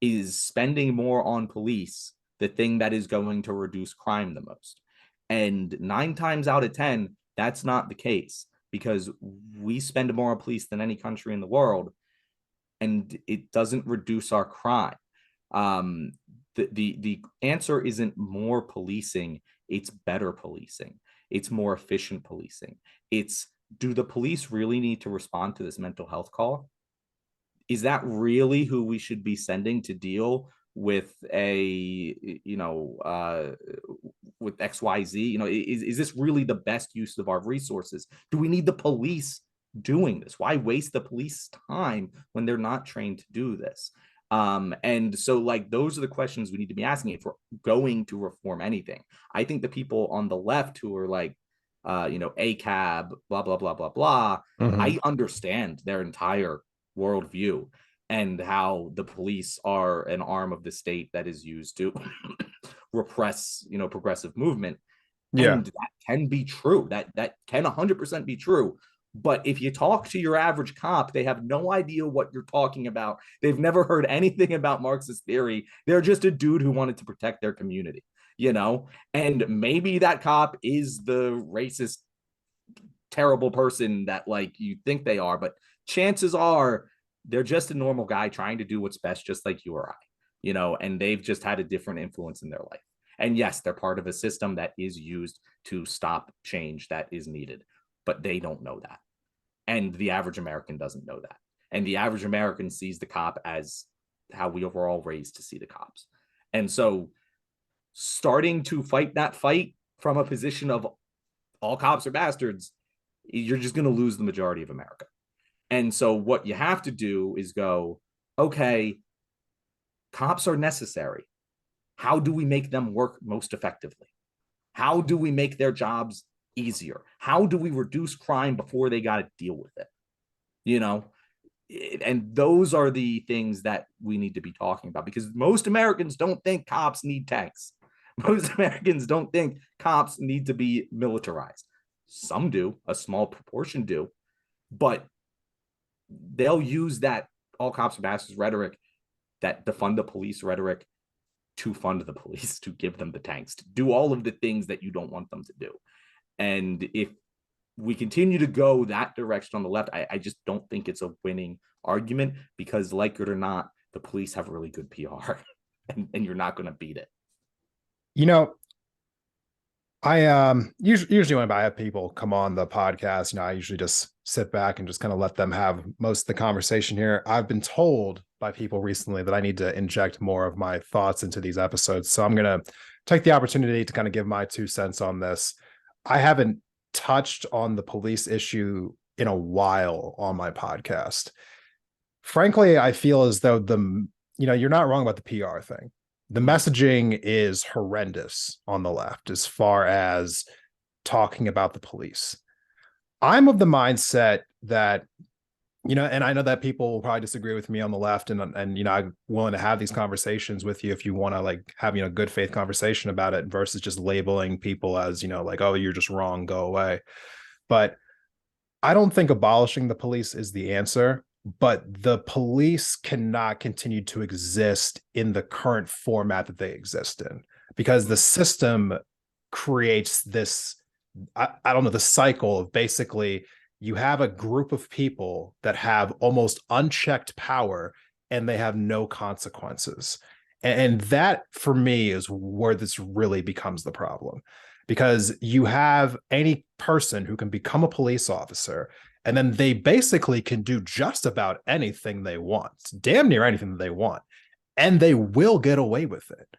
Is spending more on police the thing that is going to reduce crime the most? And 9 times out of 10, that's not the case, because we spend more on police than any country in the world, and it doesn't reduce our crime. The answer isn't more policing, it's better policing. It's more efficient policing. It's, do the police really need to respond to this mental health call? Is that really who we should be sending to deal with with XYZ? Is this really the best use of our resources? Do we need the police doing this? Why waste the police time when they're not trained to do this? And so, like, those are the questions we need to be asking if we're going to reform anything. I think the people on the left who are like, ACAB, blah, blah, blah, blah, blah, I understand their entire worldview and how the police are an arm of the state that is used to repress, progressive movement. Yeah. And that can be true. That can 100% be true. But if you talk to your average cop, they have no idea what you're talking about. They've never heard anything about Marxist theory. They're just a dude who wanted to protect their community, and maybe that cop is the racist, terrible person that, like, you think they are, but chances are they're just a normal guy trying to do what's best, just like you or I, and they've just had a different influence in their life. And yes, they're part of a system that is used to stop change that is needed, but they don't know that. And the average American doesn't know that. And the average American sees the cop as how we were all raised to see the cops. And so starting to fight that fight from a position of all cops are bastards, you're just going to lose the majority of America. And so what you have to do is go, okay, cops are necessary. How do we make them work most effectively? How do we make their jobs easier? How do we reduce crime before they got to deal with it? And those are the things that we need to be talking about, because most Americans don't think cops need tanks. Most Americans don't think cops need to be militarized. Some do, a small proportion do, but they'll use that all cops are bastards rhetoric, that defund the police rhetoric, to fund the police, to give them the tanks, to do all of the things that you don't want them to do. And if we continue to go that direction on the left, I just don't think it's a winning argument, because, like it or not, the police have really good PR and you're not going to beat it. I usually when I have people come on the podcast, I usually just sit back and just kind of let them have most of the conversation here. I've been told by people recently that I need to inject more of my thoughts into these episodes. So I'm going to take the opportunity to kind of give my 2 cents on this. I haven't touched on the police issue in a while on my podcast. Frankly, I feel as though you're not wrong about the PR thing. The messaging is horrendous on the left as far as talking about the police. I'm of the mindset that, and I know that people will probably disagree with me on the left, and I'm willing to have these conversations with you if you want to, like, have, good faith conversation about it, versus just labeling people as, like, oh, you're just wrong, go away. But I don't think abolishing the police is the answer. But the police cannot continue to exist in the current format that they exist in, because the system creates this, I don't know, the cycle of basically you have a group of people that have almost unchecked power and they have no consequences. And that, for me, is where this really becomes the problem, because you have any person who can become a police officer, and then they basically can do just about anything they want, damn near anything that they want, and they will get away with it.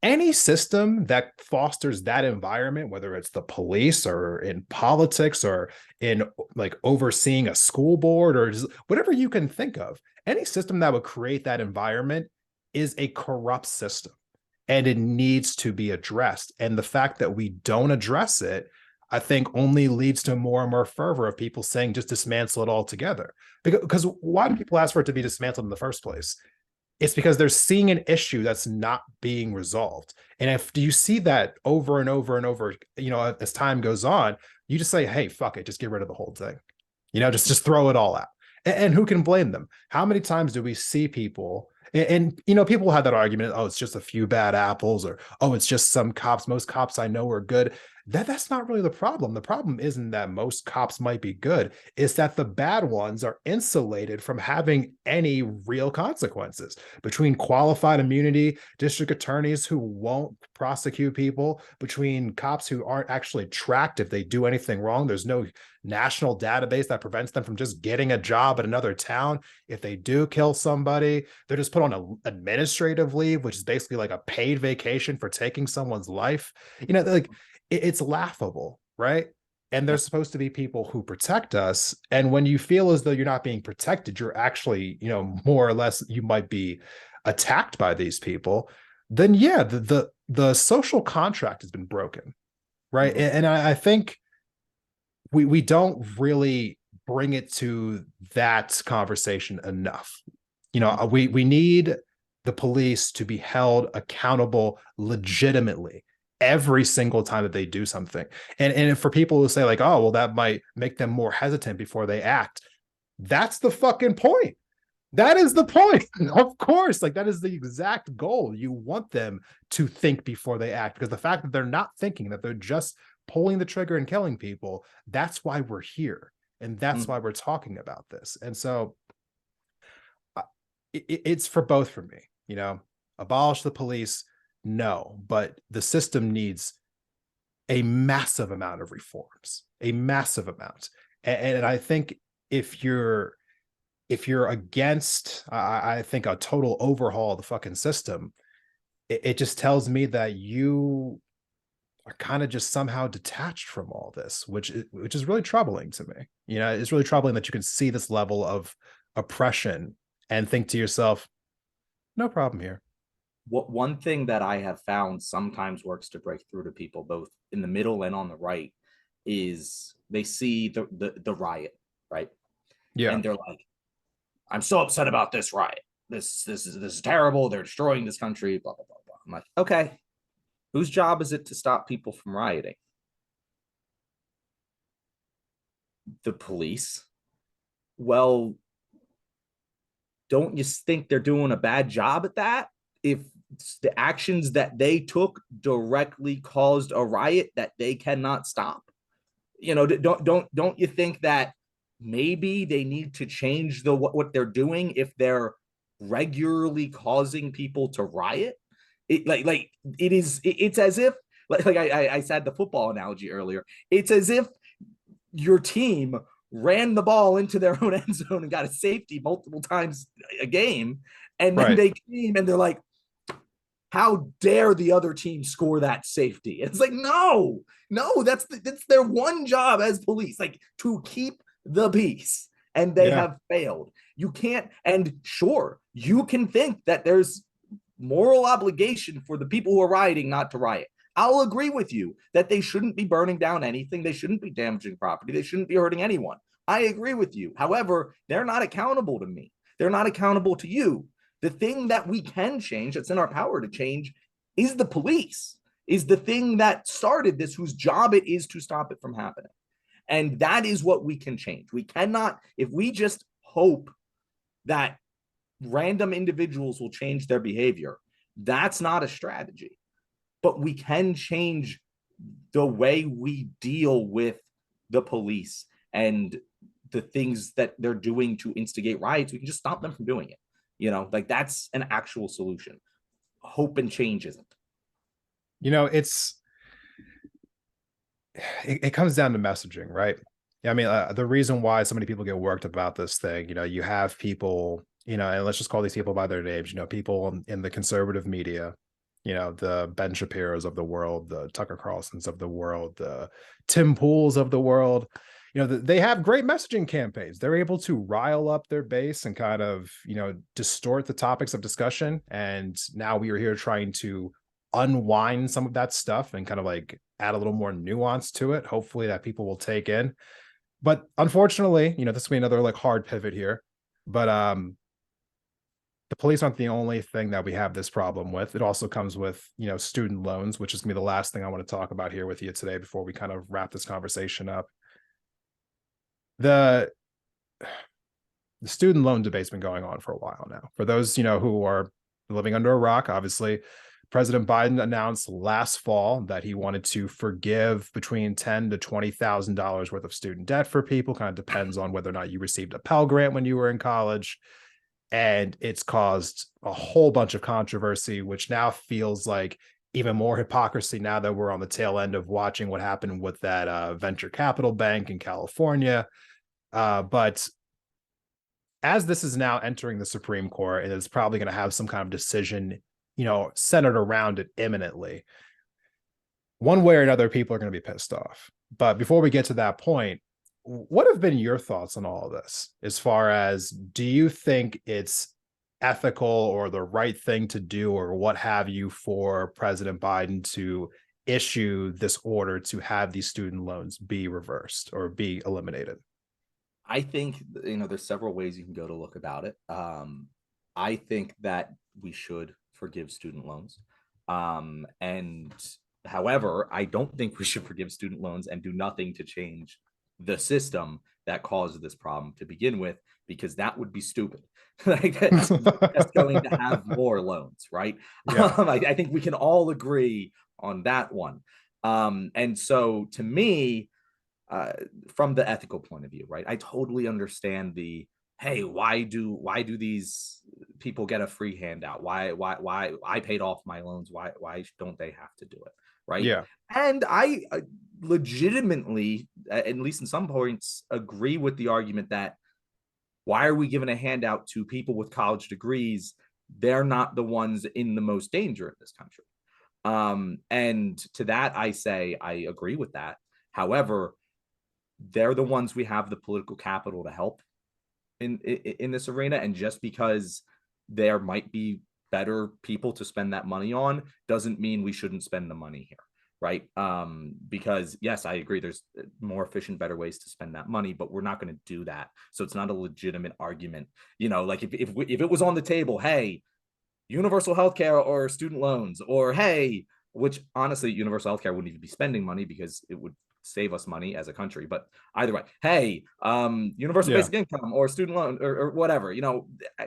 Any system that fosters that environment, whether it's the police or in politics or in, like, overseeing a school board or just whatever you can think of, any system that would create that environment is a corrupt system, and it needs to be addressed. And the fact that we don't address it, I think only leads to more and more fervor of people saying just dismantle it altogether. Because why do people ask for it to be dismantled in the first place? It's because they're seeing an issue that's not being resolved. And if you see that over and over and over, as time goes on, you just say, hey, fuck it, just get rid of the whole thing. Just throw it all out. And who can blame them? How many times do we see people and people have that argument, oh, it's just a few bad apples, or oh, it's just some cops. Most cops I know are good. That's not really the problem. The problem isn't that most cops might be good. It's that the bad ones are insulated from having any real consequences. Between qualified immunity, district attorneys who won't prosecute people, between cops who aren't actually tracked if they do anything wrong. There's no national database that prevents them from just getting a job at another town. If they do kill somebody, they're just put on an administrative leave, which is basically like a paid vacation for taking someone's life. It's laughable, right? And there's supposed to be people who protect us. And when you feel as though you're not being protected, you're actually, more or less, you might be attacked by these people. Then yeah, the social contract has been broken, right? Mhm. And I think we don't really bring it to that conversation enough. We need the police to be held accountable legitimately every single time that they do something. And for people who say like, oh, well, that might make them more hesitant before they act. That's the fucking point. That is the point. Of course, like that is the exact goal. You want them to think before they act, because the fact that they're not thinking, that they're just pulling the trigger and killing people, that's why we're here. And that's why we're talking about this. And so it's for both for me, abolish the police. No, but the system needs a massive amount of reforms, a massive amount. And I think if you're against, I think a total overhaul of the fucking system, it just tells me that you are kind of just somehow detached from all this, which is really troubling to me. It's really troubling that you can see this level of oppression and think to yourself, no problem here. One thing that I have found sometimes works to break through to people, both in the middle and on the right, is they see the riot, right? Yeah. And they're like, I'm so upset about this riot. This is terrible. They're destroying this country, blah, blah, blah, blah. I'm like, okay, whose job is it to stop people from rioting? The police. Well, don't you think they're doing a bad job at that? If the actions that they took directly caused a riot that they cannot stop, don't you think that maybe they need to change what they're doing if they're regularly causing people to riot? It's as if I said the football analogy earlier. It's as if your team ran the ball into their own end zone and got a safety multiple times a game, and then they came and they're like, how dare the other team score that safety? It's like, no, that's their one job as police, like to keep the peace, and they have failed. You can't, and sure, you can think that there's moral obligation for the people who are rioting not to riot. I'll agree with you that they shouldn't be burning down anything. They shouldn't be damaging property. They shouldn't be hurting anyone. I agree with you. However, they're not accountable to me. They're not accountable to you. The thing that we can change, that's in our power to change, is the police, is the thing that started this, whose job it is to stop it from happening. And that is what we can change. We cannot, if we just hope that random individuals will change their behavior, that's not a strategy. But we can change the way we deal with the police and the things that they're doing to instigate riots. We can just stop them from doing it. That's an actual solution. Hope and change isn't. It comes down to messaging, right? I mean, the reason why so many people get worked about this thing, you have people, and let's just call these people by their names, people in the conservative media, the Ben Shapiro's of the world, the Tucker Carlson's of the world, the Tim Pools of the world. They have great messaging campaigns. They're able to rile up their base and kind of, distort the topics of discussion. And now we are here trying to unwind some of that stuff and kind of like add a little more nuance to it, hopefully that people will take in. But unfortunately, this will be another like hard pivot here. But the police aren't the only thing that we have this problem with. It also comes with, student loans, which is gonna be the last thing I want to talk about here with you today before we kind of wrap this conversation up. The student loan debate's been going on for a while now. For those, who are living under a rock, obviously, President Biden announced last fall that he wanted to forgive between $10,000 to $20,000 worth of student debt for people. Kind of depends on whether or not you received a Pell Grant when you were in college. And it's caused a whole bunch of controversy, which now feels like even more hypocrisy now that we're on the tail end of watching what happened with that venture capital bank in California. But as this is now entering the Supreme Court, and it's probably going to have some kind of decision, centered around it imminently, one way or another, people are going to be pissed off. But before we get to that point, what have been your thoughts on all of this? As far as, do you think it's ethical or the right thing to do, or what have you, for President Biden to issue this order to have these student loans be reversed or be eliminated? I think, there's several ways you can go to look about it. I think that we should forgive student loans. And however, I don't think we should forgive student loans and do nothing to change the system that caused this problem to begin with, because that would be stupid. Like, just going to have more loans, right? Yeah. I think we can all agree on that one. And so to me, from the ethical point of view, right, I totally understand the, hey, why do these people get a free handout? Why I paid off my loans? Why don't they have to do it? Right. Yeah. And I legitimately, at least in some points, agree with the argument that, why are we giving a handout to people with college degrees? They're not the ones in the most danger in this country. And to that, I say I agree with that. However, they're the ones we have the political capital to help in this arena. And just because there might be better people to spend that money on doesn't mean we shouldn't spend the money here, right? Because yes, I agree, there's more efficient, better ways to spend that money, but we're not going to do that. So it's not a legitimate argument. Like if it was on the table, hey, universal healthcare or student loans, or hey, which honestly, universal healthcare wouldn't even be spending money because it would save us money as a country. But either way, hey, universal basic income or student loan or whatever,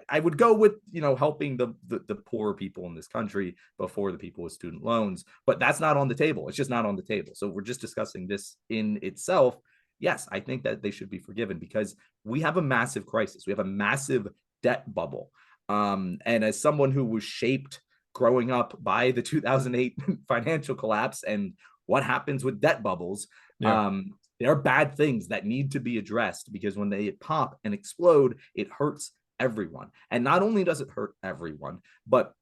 I would go with, helping the poor people in this country before the people with student loans. But that's not on the table. It's just not on the table. So we're just discussing this in itself. Yes, I think that they should be forgiven because we have a massive crisis. We have a massive debt bubble. And as someone who was shaped growing up by the 2008 financial collapse and what happens with debt bubbles, there are bad things that need to be addressed, because when they pop and explode, it hurts everyone. And not only does it hurt everyone, but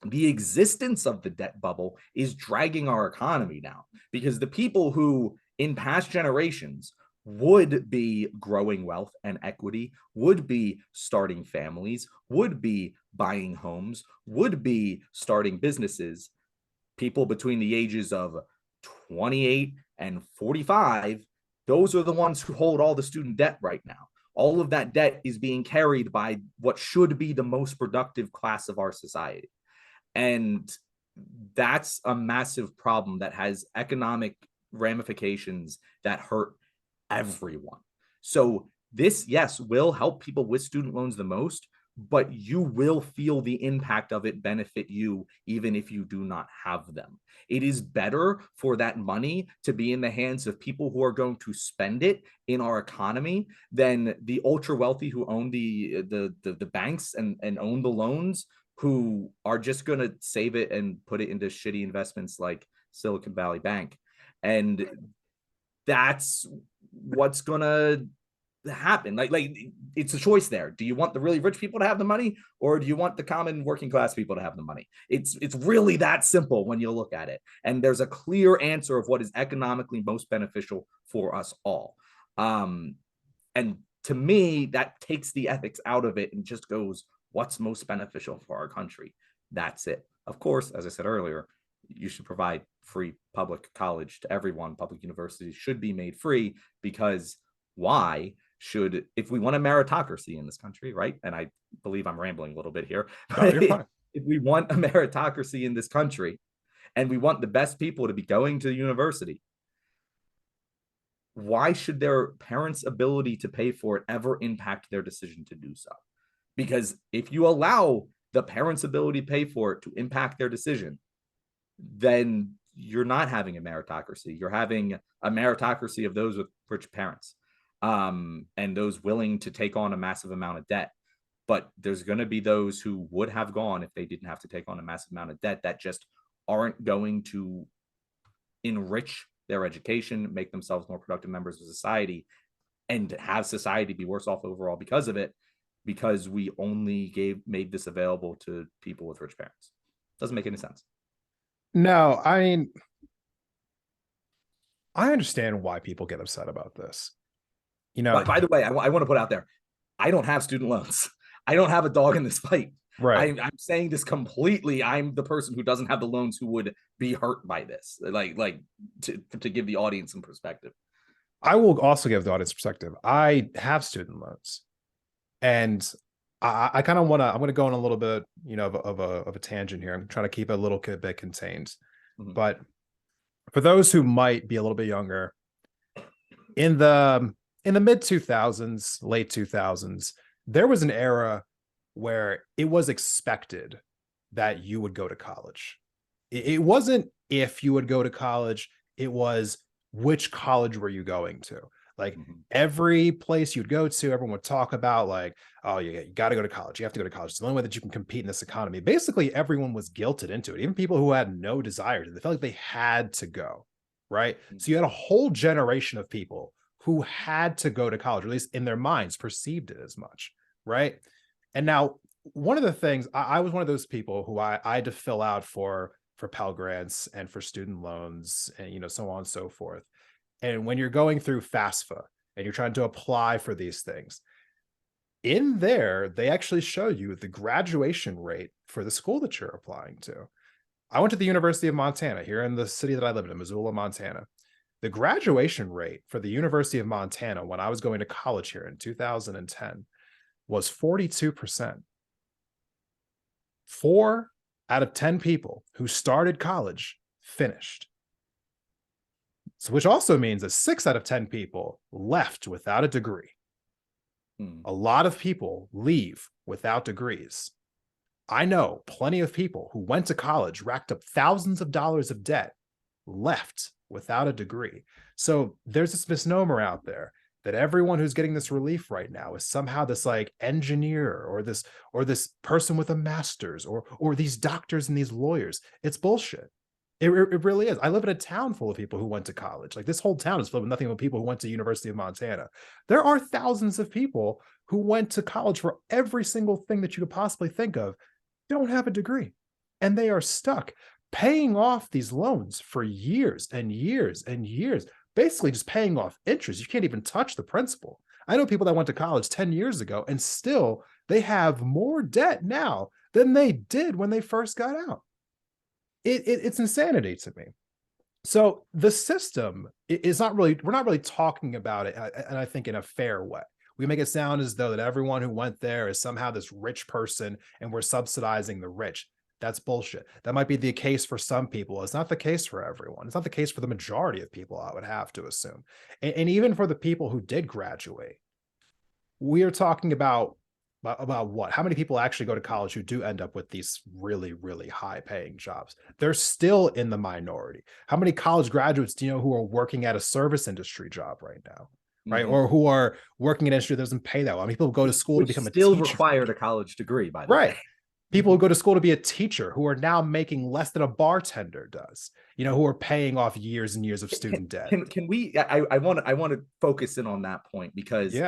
the existence of the debt bubble is dragging our economy down, because the people who in past generations would be growing wealth and equity, would be starting families, would be buying homes, would be starting businesses, people between the ages of 28 and 45, those are the ones who hold all the student debt right now. All of that debt is being carried by what should be the most productive class of our society. And that's a massive problem that has economic ramifications that hurt everyone. So this, yes, will help people with student loans the most, but you will feel the impact of it benefit you even if you do not have them. It is better for that money to be in the hands of people who are going to spend it in our economy than the ultra wealthy who own the banks and own the loans, who are just going to save it and put it into shitty investments like Silicon Valley Bank. And that's what's going to happen. Like it's a choice there. Do you want the really rich people to have the money, or do you want the common working class people to have the money? It's really that simple when you look at it. And there's a clear answer of what is economically most beneficial for us all. And to me, that takes the ethics out of it and just goes, what's most beneficial for our country? That's it. Of course, as I said earlier, you should provide free public college to everyone. Public universities should be made free, because why should, if we want a meritocracy in this country, right? And I believe I'm rambling a little bit here. No, you're fine. If we want a meritocracy in this country and we want the best people to be going to the university, why should their parents' ability to pay for it ever impact their decision to do so? Because if you allow the parents' ability to pay for it to impact their decision, then you're not having a meritocracy. You're having a meritocracy of those with rich parents, and those willing to take on a massive amount of debt. But there's going to be those who would have gone if they didn't have to take on a massive amount of debt, that just aren't going to enrich their education, make themselves more productive members of society, and have society be worse off overall because of it, because we only made this available to people with rich parents. Doesn't make any sense. No, I mean, I understand why people get upset about this. You know, by the way, I want to put out there, I don't have student loans. I don't have a dog in this fight. right. I'm saying this completely. I'm the person who doesn't have the loans who would be hurt by this. Like to give the audience some perspective. I will also give the audience perspective. I have student loans, and I kind of want to. I'm going to go on a little bit, of a tangent here. I'm trying to keep it a little bit contained, but for those who might be a little bit younger, in the mid 2000s, late 2000s, there was an era where it was expected that you would go to college. It wasn't if you would go to college, it was which college were you going to? Like every place you'd go to, everyone would talk about like, oh, you got to go to college. You have to go to college. It's the only way that you can compete in this economy. Basically, everyone was guilted into it. Even people who had no desire to, they felt like they had to go, right? So you had a whole generation of people who had to go to college, or at least in their minds perceived it as much, right? And now, one of the things, I was one of those people who I had to fill out for Pell Grants and for student loans and, so on and so forth. And when you're going through FAFSA and you're trying to apply for these things, in there, they actually show you the graduation rate for the school that you're applying to. I went to the University of Montana here in the city that I live in, Missoula, Montana. The graduation rate for the University of Montana when I was going to college here in 2010 was 42%. 4 out of 10 people who started college finished. So, which also means that 6 out of 10 people left without a degree. A lot of people leave without degrees. I know plenty of people who went to college, racked up thousands of dollars of debt, left without a degree. So there's this misnomer out there that everyone who's getting this relief right now is somehow this like engineer or this person with a master's or these doctors and these lawyers. It's bullshit. It really is. I live in a town full of people who went to college. Like this whole town is filled with nothing but people who went to University of Montana. There are thousands of people who went to college for every single thing that you could possibly think of, don't have a degree, and they are stuck paying off these loans for years and years and years, basically just paying off interest. You can't even touch the principal. I know people that went to college 10 years ago and still they have more debt now than they did when they first got out. It's insanity to me. So the system is not really, we're not really talking about it, and I think in a fair way. We make it sound as though that everyone who went there is somehow this rich person and we're subsidizing the rich. That's bullshit. That might be the case for some people. It's not the case for everyone. It's not the case for the majority of people, I would have to assume. And even for the people who did graduate, we are talking about what? How many people actually go to college who do end up with these really, really high paying jobs? They're still in the minority. How many college graduates do you know who are working at a service industry job right now? Right. Or who are working in an industry that doesn't pay that well? I mean, people go to school to become a teacher. Still required a college degree, by the way. People who go to school to be a teacher who are now making less than a bartender does, who are paying off years and years of student debt. Can we, I want to focus in on that point, because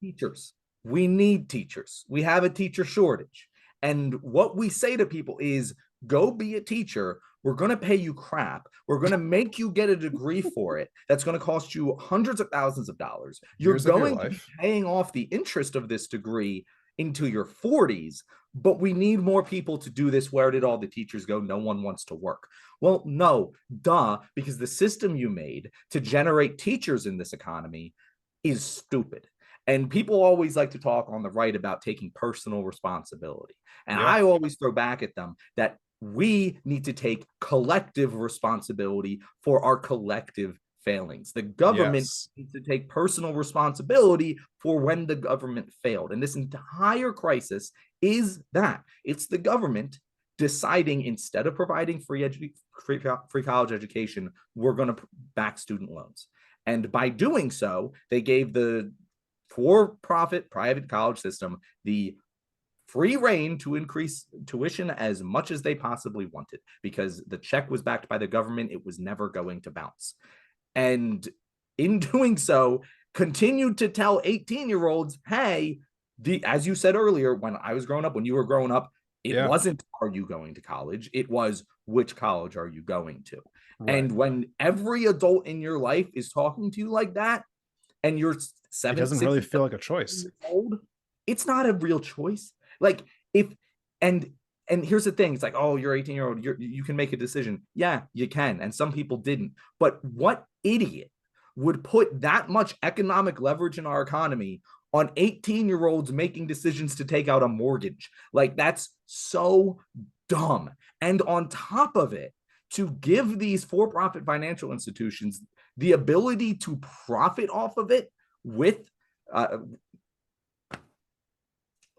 teachers, we need teachers. We have a teacher shortage. And what we say to people is, go be a teacher. We're going to pay you crap. We're going to make you get a degree for it. That's going to cost you hundreds of thousands of dollars. You're going to be paying off the interest of this degree into your 40s, but we need more people to do this. Where did all the teachers go? No one wants to work. Well, no, duh, because the system you made to generate teachers in this economy is stupid. And people always like to talk on the right about taking personal responsibility. And Yeah. I always throw back at them that we need to take collective responsibility for our collective failings. The government Yes. needs to take personal responsibility for when the government failed. And this entire crisis is that it's the government deciding, instead of providing free college education, we're going to back student loans. And by doing so, they gave the for-profit private college system the free reign to increase tuition as much as they possibly wanted, because the check was backed by the government. It was never going to bounce. And in doing so, continued to tell 18-year-olds, hey, as you said earlier, when I was growing up, when you were growing up, it wasn't, are you going to college? It was, which college are you going to? Right. And when every adult in your life is talking to you like that, and you're it doesn't really feel like a choice. Old, it's not a real choice. Like if, and here's the thing, it's like, oh, you're 18-year-old, you can make a decision. Yeah, you can. And some people didn't. But what idiot would put that much economic leverage in our economy on 18-year-olds making decisions to take out a mortgage? Like, that's so dumb. And on top of it, to give these for-profit financial institutions the ability to profit off of it with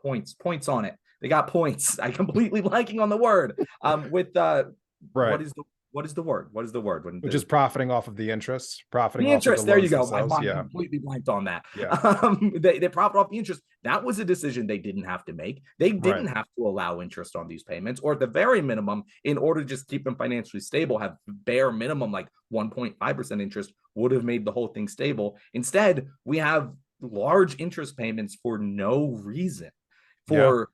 points on it. They got points. I completely blanking on the word. With right. What is the word? What is the word? Which is profiting off of the interest. Profiting the interest. Off of there you go. My mind completely blanked on that. Yeah. They profit off the interest. That was a decision they didn't have to make. They didn't have to allow interest on these payments, or at the very minimum, in order to just keep them financially stable, have bare minimum like 1.5% interest would have made the whole thing stable. Instead, we have large interest payments for no reason. We're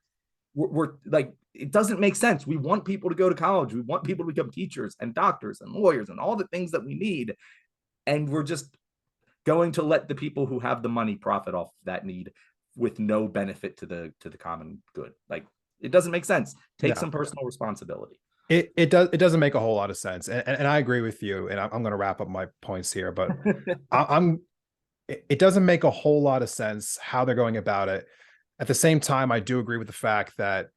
like, it doesn't make sense. We want people to go to college. We want people to become teachers and doctors and lawyers and all the things that we need. And we're just going to let the people who have the money profit off that need with no benefit to the common good. Like, it doesn't make sense. Take some personal responsibility. It doesn't make a whole lot of sense. And I agree with you. And I'm going to wrap up my points here, but it doesn't make a whole lot of sense how they're going about it. At the same time, I do agree with the fact that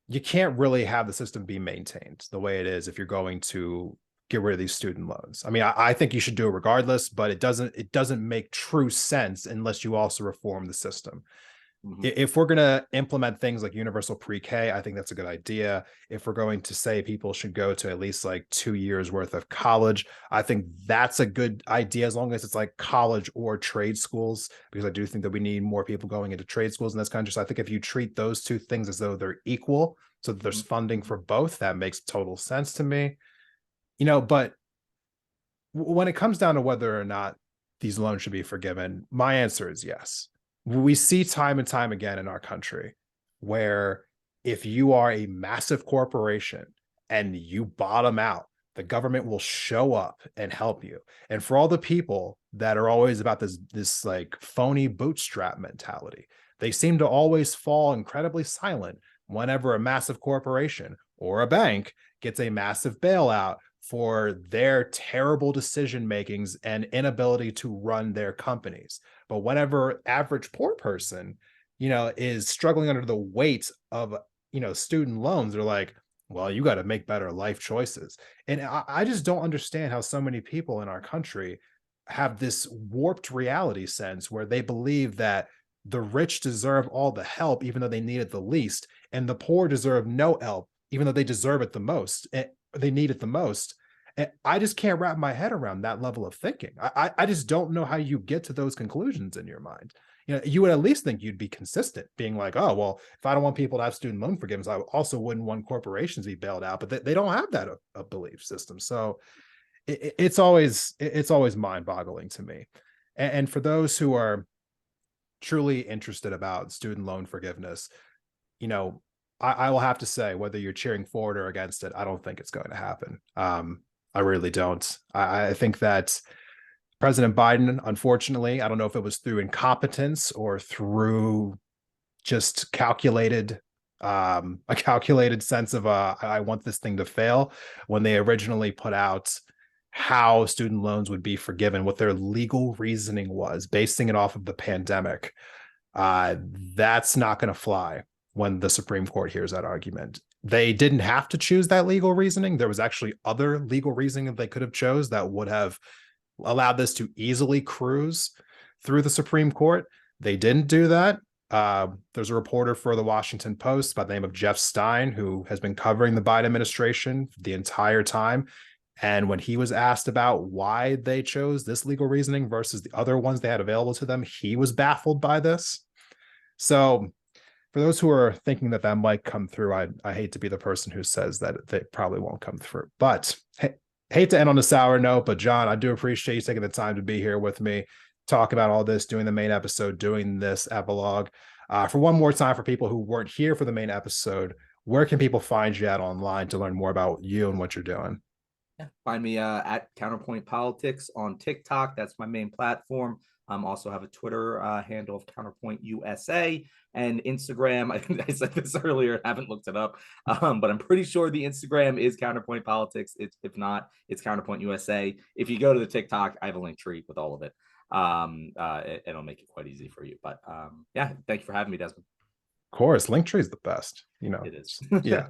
you can't really have the system be maintained the way it is if you're going to get rid of these student loans. I mean, I think you should do it regardless, but it doesn't make true sense unless you also reform the system. Mm-hmm. If we're going to implement things like universal pre-K, I think that's a good idea. If we're going to say people should go to at least like 2 years worth of college, I think that's a good idea, as long as it's like college or trade schools, because I do think that we need more people going into trade schools in this country. So I think if you treat those two things as though they're equal, so that there's funding for both, that makes total sense to me. But when it comes down to whether or not these loans should be forgiven, my answer is yes. We see time and time again in our country where if you are a massive corporation and you bottom out, the government will show up and help you. And for all the people that are always about this like phony bootstrap mentality, they seem to always fall incredibly silent whenever a massive corporation or a bank gets a massive bailout for their terrible decision makings and inability to run their companies. But whenever average poor person, is struggling under the weight of, student loans, they're like, well, you got to make better life choices. And I just don't understand how so many people in our country have this warped reality sense where they believe that the rich deserve all the help, even though they need it the least, and the poor deserve no help, even though they deserve it the most. They need it the most. And I just can't wrap my head around that level of thinking. I just don't know how you get to those conclusions in your mind. You would at least think you'd be consistent, being like, oh, well, if I don't want people to have student loan forgiveness, I also wouldn't want corporations to be bailed out. But they don't have that a belief system. So it's always mind-boggling to me. And for those who are truly interested about student loan forgiveness, I will have to say, whether you're cheering for it or against it, I don't think it's going to happen. I really don't. I think that President Biden, unfortunately, I don't know if it was through incompetence or through just calculated a calculated sense of I want this thing to fail, when they originally put out how student loans would be forgiven, what their legal reasoning was, basing it off of the pandemic. That's not going to fly when the Supreme Court hears that argument. They didn't have to choose that legal reasoning. There was actually other legal reasoning that they could have chose that would have allowed this to easily cruise through the Supreme Court. They didn't do that. There's a reporter for the Washington Post by the name of Jeff Stein, who has been covering the Biden administration the entire time. And when he was asked about why they chose this legal reasoning versus the other ones they had available to them, he was baffled by this. So for those who are thinking that might come through, I hate to be the person who says that they probably won't come through. But hate to end on a sour note, but Jon, I do appreciate you taking the time to be here with me, talk about all this, doing the main episode, doing this epilogue. For one more time, for people who weren't here for the main episode, where can people find you at online to learn more about you and what you're doing? Find me at Counterpoint Politics on TikTok. That's my main platform. Also have a Twitter handle of Counterpoint USA and Instagram. I said this earlier, haven't looked it up, but I'm pretty sure the Instagram is Counterpoint Politics. If not, it's Counterpoint USA. If you go to the TikTok, I have a link tree with all of it. It'll make it quite easy for you. But yeah, thank you for having me, Desmond. Of course, Linktree is the best. It is. Yeah.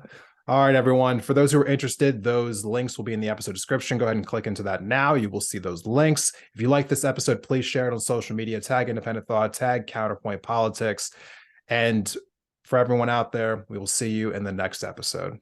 All right, everyone. For those who are interested, those links will be in the episode description. Go ahead and click into that now. You will see those links. If you like this episode, please share it on social media. Tag Independent Thought, tag Counterpoint Politics. And for everyone out there, we will see you in the next episode.